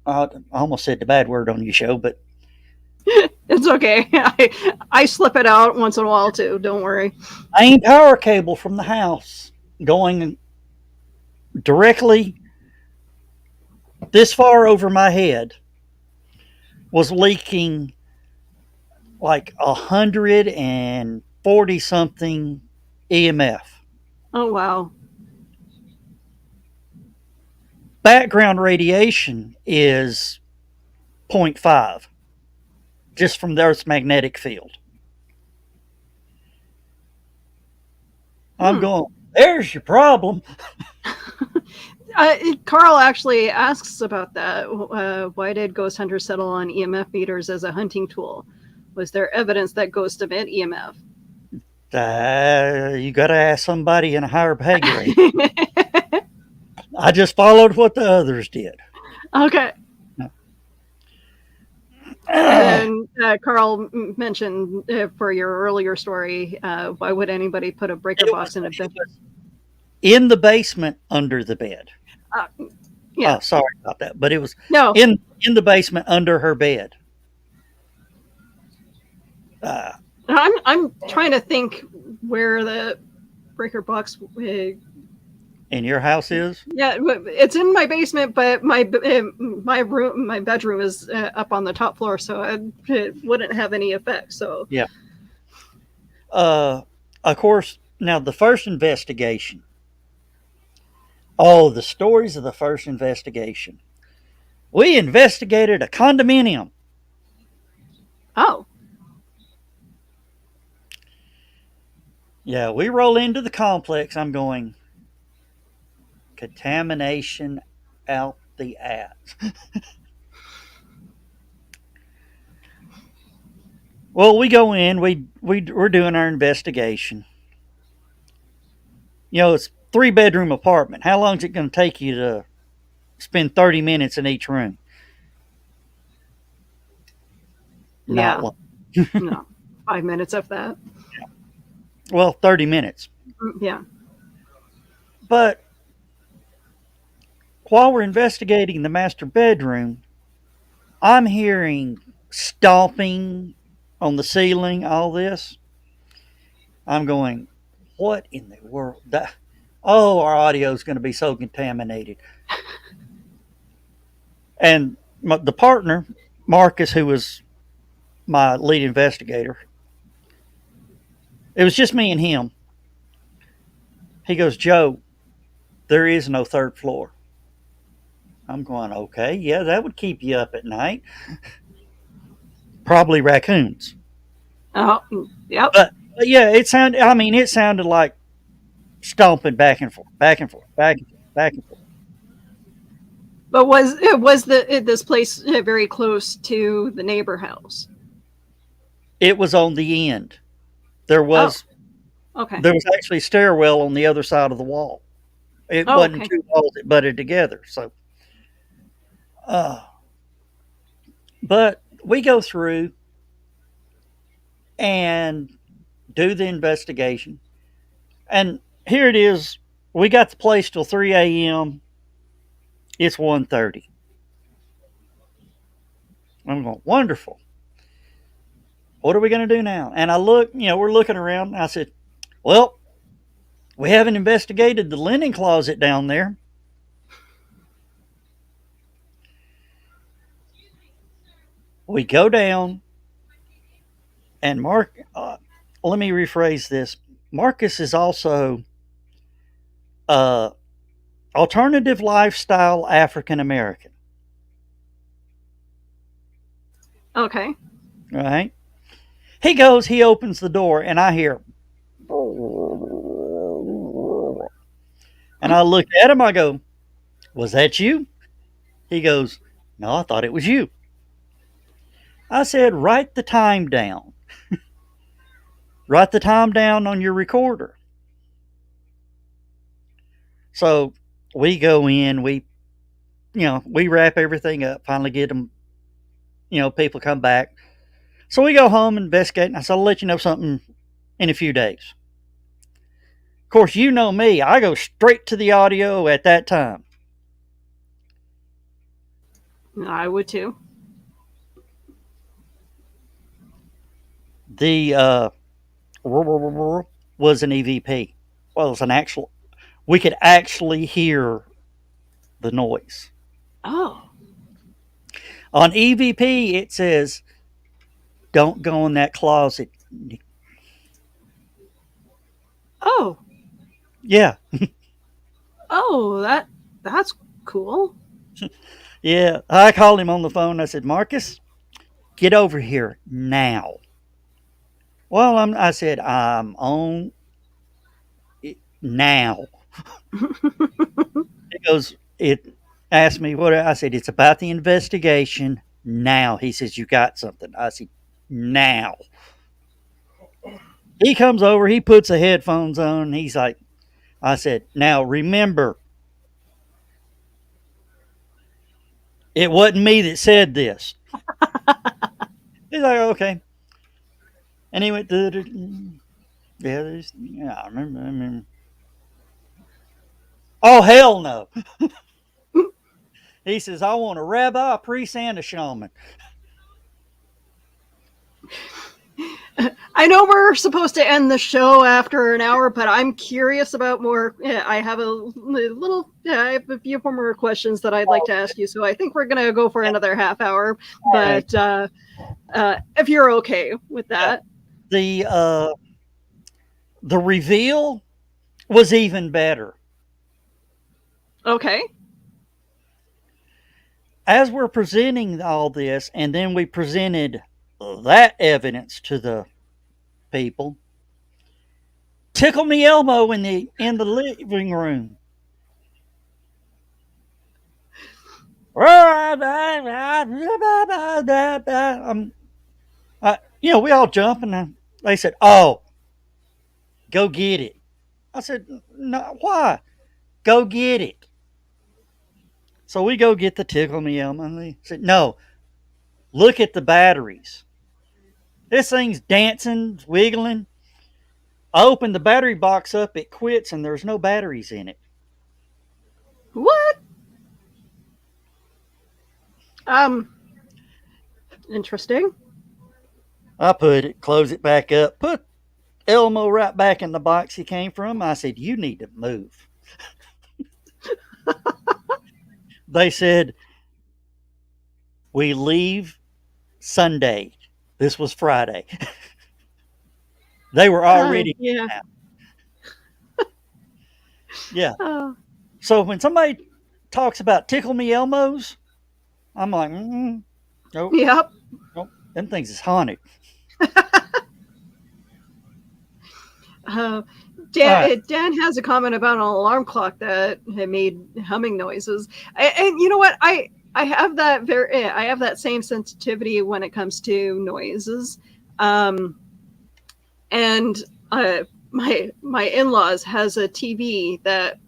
I almost said the bad word on your show, but It's okay. I slip it out once in a while too. Don't worry. main power cable from the house going directly this far over my head was leaking like 140 something EMF. Oh, wow. Background radiation is 0.5 just from the Earth's magnetic field. I'm going, there's your problem. Carl actually asks about that. Why did ghost hunters settle on EMF meters as a hunting tool? Was there evidence that ghosts emit EMF? You got to ask somebody in a higher pay grade. I just followed what the others did. Okay. And Carl mentioned for your earlier story, why would anybody put a breaker box in a bed? In the basement under the bed. Yeah. Oh, sorry about that. But it was No. in the basement under her bed. I'm trying to think where the breaker box. In your house is? Yeah, it's in my basement, but my bedroom is up on the top floor, so it wouldn't have any effect. So yeah. Of course, now the first investigation. Oh, the stories of the first investigation. We investigated a condominium. Oh. Yeah, we roll into the complex. I'm going, contamination out the ass. Well, we go in. We're doing our investigation. It's 3-bedroom apartment. How long is it going to take you to spend 30 minutes in each room? Not Yeah. long. No. 5 minutes of that. Well, 30 minutes. Yeah. But while we're investigating the master bedroom, I'm hearing stomping on the ceiling, all this. I'm going, what in the world? Our audio is going to be so contaminated. And the partner, Marcus, who was my lead investigator, it was just me and him. He goes, Joe, there is no third floor. I'm going, okay, yeah, that would keep you up at night. Probably raccoons. Oh, yep. But yeah, it sounded like stomping back and forth, back and forth, back and forth, back and forth. But was this place very close to the neighbor house? It was on the end. There was Okay. there was actually a stairwell on the other side of the wall. It wasn't Okay. two walls that butted together. So, but we go through and do the investigation, and here it is. We got the place till 3 a.m. It's 1:30. I'm going, wonderful. What are we going to do now? And I look, we're looking around. And I said, well, we haven't investigated the linen closet down there. We go down, and let me rephrase this. Marcus is also alternative lifestyle African American. Okay. Right? He opens the door, and I hear, and I look at him, I go, was that you? He goes, no, I thought it was you. I said, write the time down. Write the time down on your recorder. So we go in, we wrap everything up, finally get them, people come back. So we go home, investigate, and I said, I'll let you know something in a few days. Of course, you know me, I go straight to the audio at that time. I would too. The was an EVP. Well, it was an actual, we could actually hear the noise. Oh. On EVP, it says, don't go in that closet. Oh. Yeah. Oh, that's cool. Yeah. I called him on the phone. I said, Marcus, get over here now. Well, I said, I'm on it now. He goes, it asked me what I said. It's about the investigation now. He says, you got something. I said, now. He comes over, he puts the headphones on, and he's like, I said, now remember, it wasn't me that said this. He's like, okay. And he went, yeah, I remember. Oh, hell no. He says, I want a rabbi, a priest, and a shaman. I know we're supposed to end the show after an hour, but I'm curious about more. I have I have a few more questions that I'd like to ask you. So I think we're going to go for another half hour. But if you're okay with that. The reveal was even better. Okay. As we're presenting all this, and then we presented that evidence to the people, tickle me elmo in the living room. We all jump, and they said, "Oh, go get it." I said, no, why? Go get it. So we go get the Tickle Me Elmo. And they said, no, look at the batteries. This thing's dancing, wiggling. I open the battery box up, it quits, and there's no batteries in it. What? Interesting. I put it, close it back up, put Elmo right back in the box he came from. I said, you need to move. They said, we leave Sunday. This was Friday. They were already. Yeah. Yeah. So when somebody talks about Tickle Me Elmos, I'm like, nope, Yep. nope, them things is haunted. Dan has a comment about an alarm clock that had made humming noises, and you know what? I have that same sensitivity when it comes to noises, and my in-laws has a TV that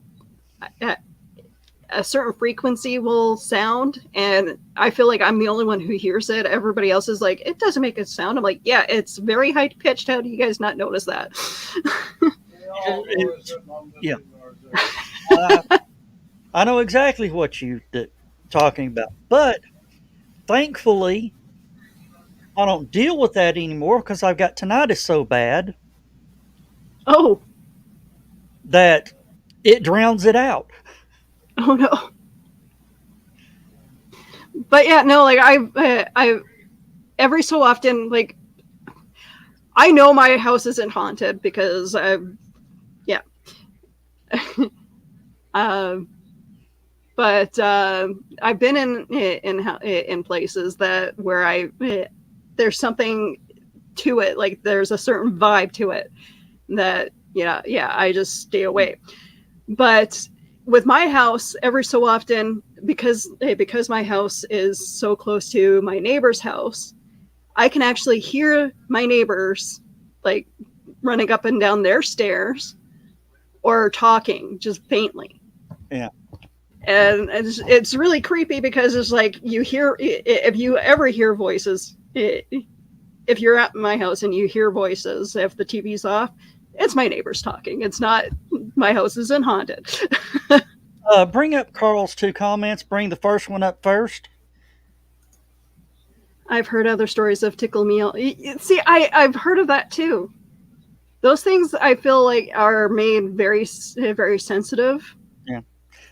a certain frequency will sound, and I feel like I'm the only one who hears it. Everybody else is like, it doesn't make a sound. I'm like, yeah, it's very high pitched. How do you guys not notice that? Yeah. I know exactly what you're talking about, but thankfully I don't deal with that anymore because I've got tinnitus so bad Oh, that it drowns it out. oh no. But yeah, no, like I every so often, like, I know my house isn't haunted because yeah. But I've been in places that where there's something to it, like there's a certain vibe to it that yeah, I just stay away. But with my house, every so often, because my house is so close to my neighbor's house, I can actually hear my neighbors like running up and down their stairs or talking just faintly. Yeah. And it's really creepy because it's like you hear, if you ever hear voices, if you're at my house and you hear voices, if the TV's off, it's my neighbors talking. It's not, my house isn't haunted. Bring up Carl's two comments. Bring the first one up first. I've heard other stories of Tickle Me. See, I've heard of that too. Those things I feel like are made very, very sensitive. Yeah.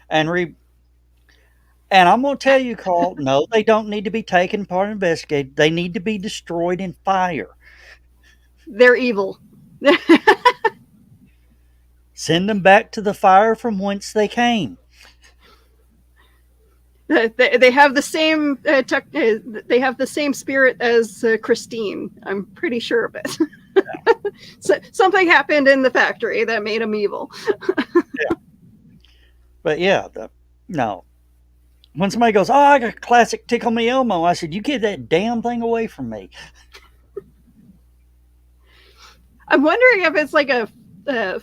And I'm going to tell you, Carl, no, they don't need to be taken apart and investigated. They need to be destroyed in fire. They're evil. Send them back to the fire from whence they came. They have the same they have the same spirit as Christine. I'm pretty sure of it. So, something happened in the factory that made them evil. Yeah. But yeah, no. When somebody goes, oh, I got a classic Tickle Me Elmo, I said, you get that damn thing away from me. I'm wondering if it's like a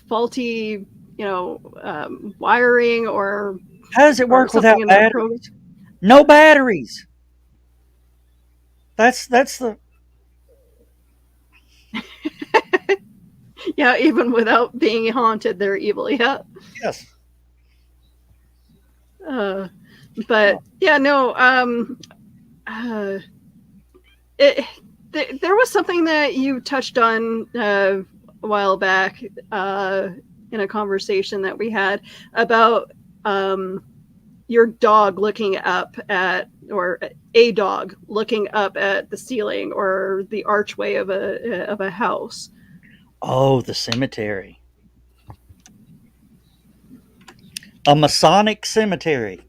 faulty, wiring, or how does it work without batteries? No batteries. That's the. Yeah, even without being haunted, they're evil. Yeah. Yes. But yeah, no. There was something that you touched on a while back in a conversation that we had about your dog looking up at, or a dog looking up at the ceiling or the archway of a house. Oh, the cemetery. A Masonic cemetery.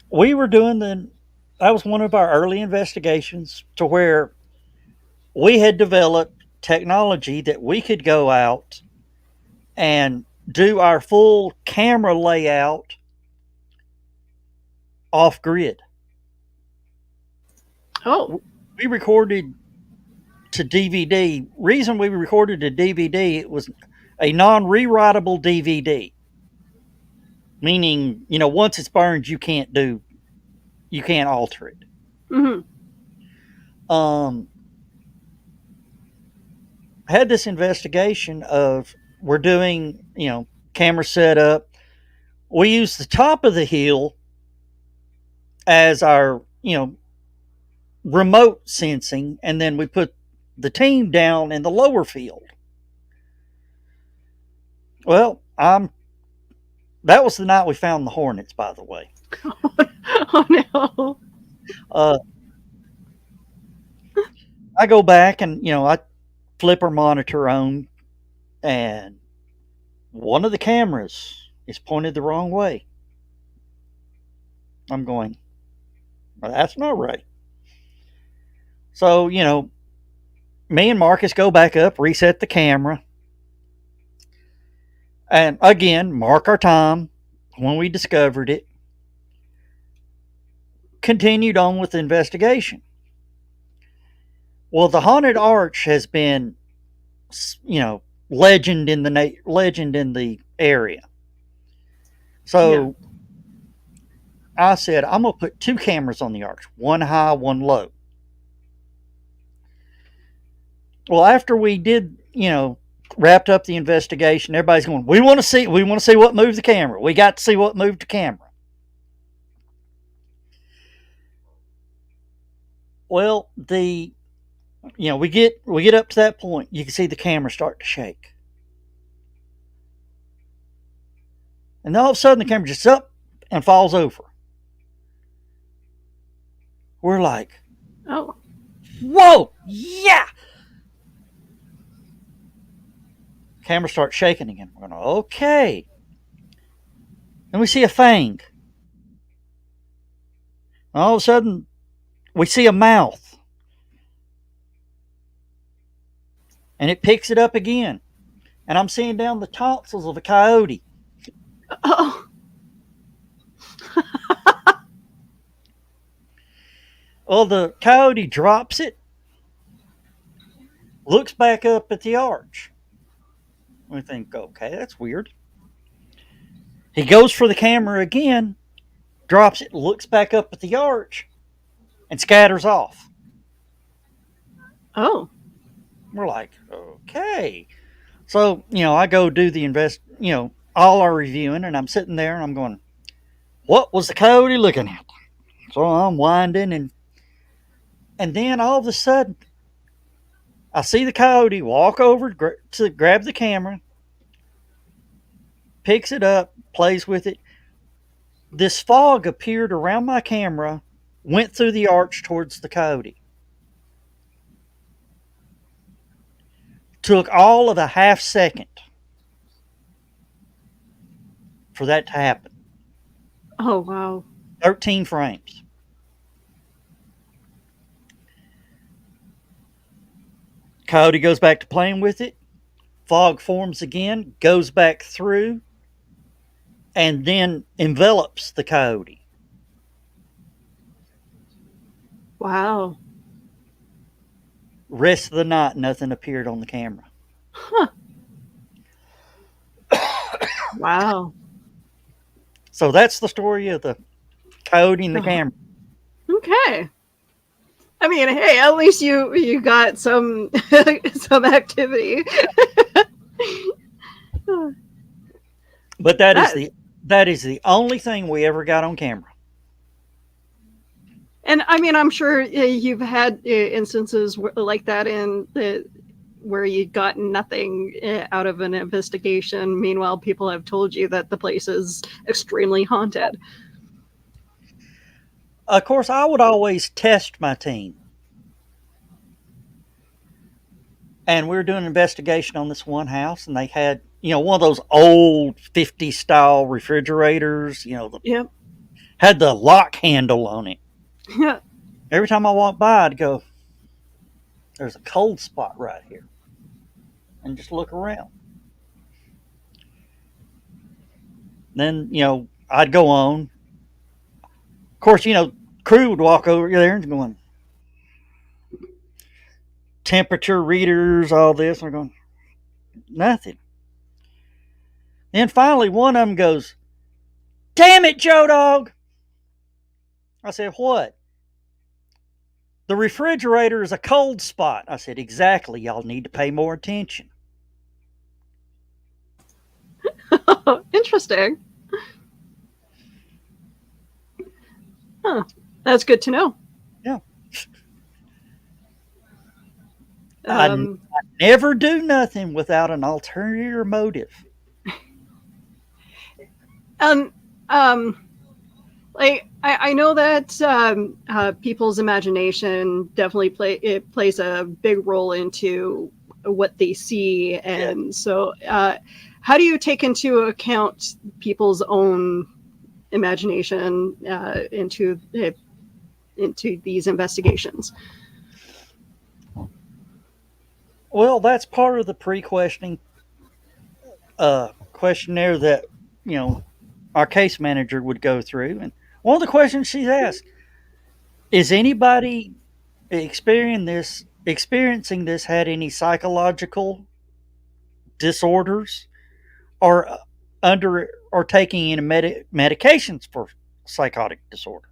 We were doing that was one of our early investigations to where we had developed technology that we could go out and do our full camera layout off grid. Oh. We recorded to DVD. Reason we recorded a DVD, it was a non-rewritable DVD, meaning once it's burned, you can't alter it. Mm-hmm. I had this investigation of we're doing camera setup. We use the top of the hill as our remote sensing, and then we put the team down in the lower field. Well, that was the night we found the Hornets, by the way. Oh no. I go back and I flip our monitor on, and one of the cameras is pointed the wrong way. I'm going, well, that's not right. So, me and Marcus go back up, reset the camera, and again, mark our time when we discovered it. Continued on with the investigation. Well, the haunted arch has been, legend in the area. So I said, I'm gonna put 2 cameras on the arch, one high, one low. Well, after we did, wrapped up the investigation, everybody's going, we want to see what moved the camera. We got to see what moved the camera. Well, we get up to that point, you can see the camera start to shake. And then all of a sudden the camera just up and falls over. We're like, Oh. whoa, yeah. Camera starts shaking again. We're going, okay. And we see a fang. And all of a sudden, we see a mouth. And it picks it up again. And I'm seeing down the tonsils of a coyote. Oh. Well, the coyote drops it, looks back up at the arch. We think, okay, that's weird. He goes for the camera again, drops it, looks back up at the arch, and scatters off. Oh. We're like, okay. So, I go do the all our reviewing, and I'm sitting there and I'm going, what was the coyote looking at? So I'm winding, and then all of a sudden, I see the coyote walk over to grab the camera, picks it up, plays with it. This fog appeared around my camera, went through the arch towards the coyote. Took all of a half second for that to happen. Oh, wow. 13 frames. Coyote goes back to playing with it. Fog forms again, goes back through, and then envelops the coyote. Wow. Rest of the night, nothing appeared on the camera. Huh. Wow. So that's the story of the coyote and the camera. Okay. I mean, hey, at least you got some some activity. But that is the only thing we ever got on camera. And I mean, I'm sure you've had instances like that where you got nothing out of an investigation. Meanwhile, people have told you that the place is extremely haunted. Of course, I would always test my team. And we were doing an investigation on this one house, and they had, one of those old 50s style refrigerators, Yep. had the lock handle on it. Yeah. Every time I walk by, I'd go, there's a cold spot right here. And just look around. Then, I'd go on. Of course, crew would walk over there and going, temperature readers, all this. I'm going, nothing. Then finally, one of them goes, "Damn it, Joe Dog." I said, "What?" "The refrigerator is a cold spot." I said, "Exactly. Y'all need to pay more attention." Interesting. Huh. That's good to know. Yeah. I Um, never do nothing without an ulterior motive. and like I know that people's imagination definitely plays a big role into what they see, and so how do you take into account people's own imagination into these investigations? Well, that's part of the pre-questioning questionnaire that you know our case manager would go through. And one of the questions she's asked is, anybody experiencing this had any psychological disorders or under or taking any medications for psychotic disorders?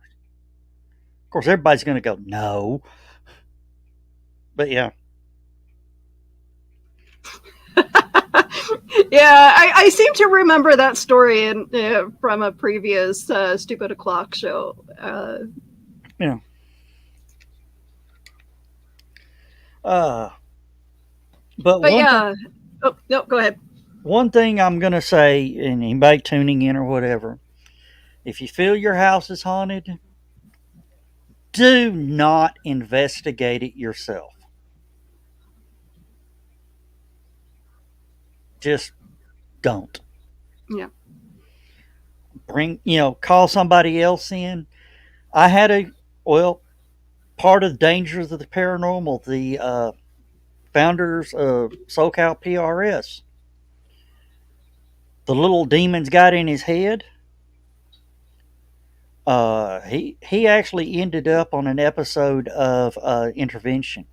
Of course, everybody's going to go no, but yeah. Yeah, I seem to remember that story from a previous Stupid O'Clock show. Yeah. But But yeah, oh no, go ahead. One thing I'm going to say, and anybody tuning in or whatever, if you feel your house is haunted, do not investigate it yourself. Just don't. Yeah. Call somebody else in. I had part of the dangers of the paranormal, the founders of SoCal PRS, the little demons got in his head. He actually ended up on an episode of Intervention.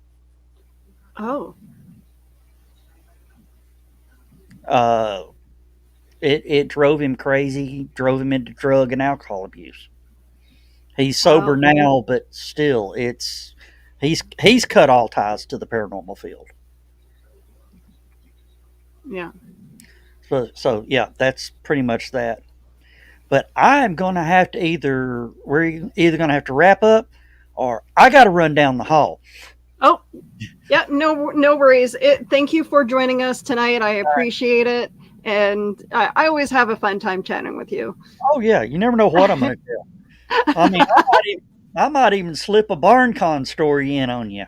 Oh. It drove him crazy, drove him into drug and alcohol abuse. He's sober now, but still, he's cut all ties to the paranormal field. Yeah. So yeah, that's pretty much that. But I'm gonna have to we're either gonna have to wrap up, or I got to run down the hall. Oh, yeah, no worries. Thank you for joining us tonight. I appreciate it, and I always have a fun time chatting with you. Oh yeah, you never know what I'm gonna do. I mean, I might even slip a BarnCon story in on you.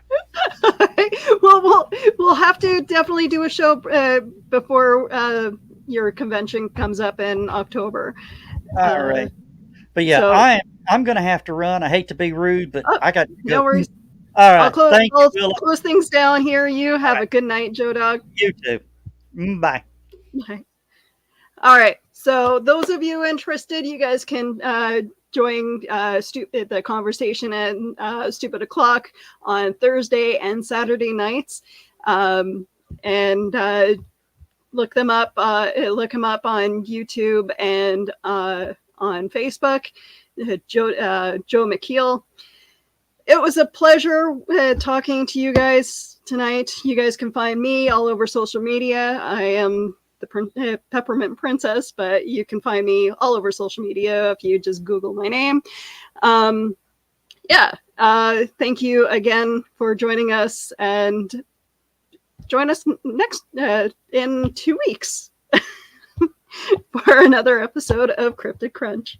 Well, we'll have to definitely do a show before your convention comes up in October. All right. But yeah, so, I'm going to have to run. I hate to be rude, but I got to go. No worries. All right. I'll close things down here. You have a good night, Joe Dog. You too. Bye. Bye. All right. So those of you interested, you guys can join the conversation at Stupid O'Clock on Thursday and Saturday nights, and look them up. Look them up on YouTube and on Facebook. Joe McKeel. It was a pleasure talking to you guys tonight. You guys can find me all over social media. I am the Peppermint Princess, but you can find me all over social media if you just Google my name. Thank you again for joining us, and join us next in 2 weeks for another episode of Cryptid Crunch.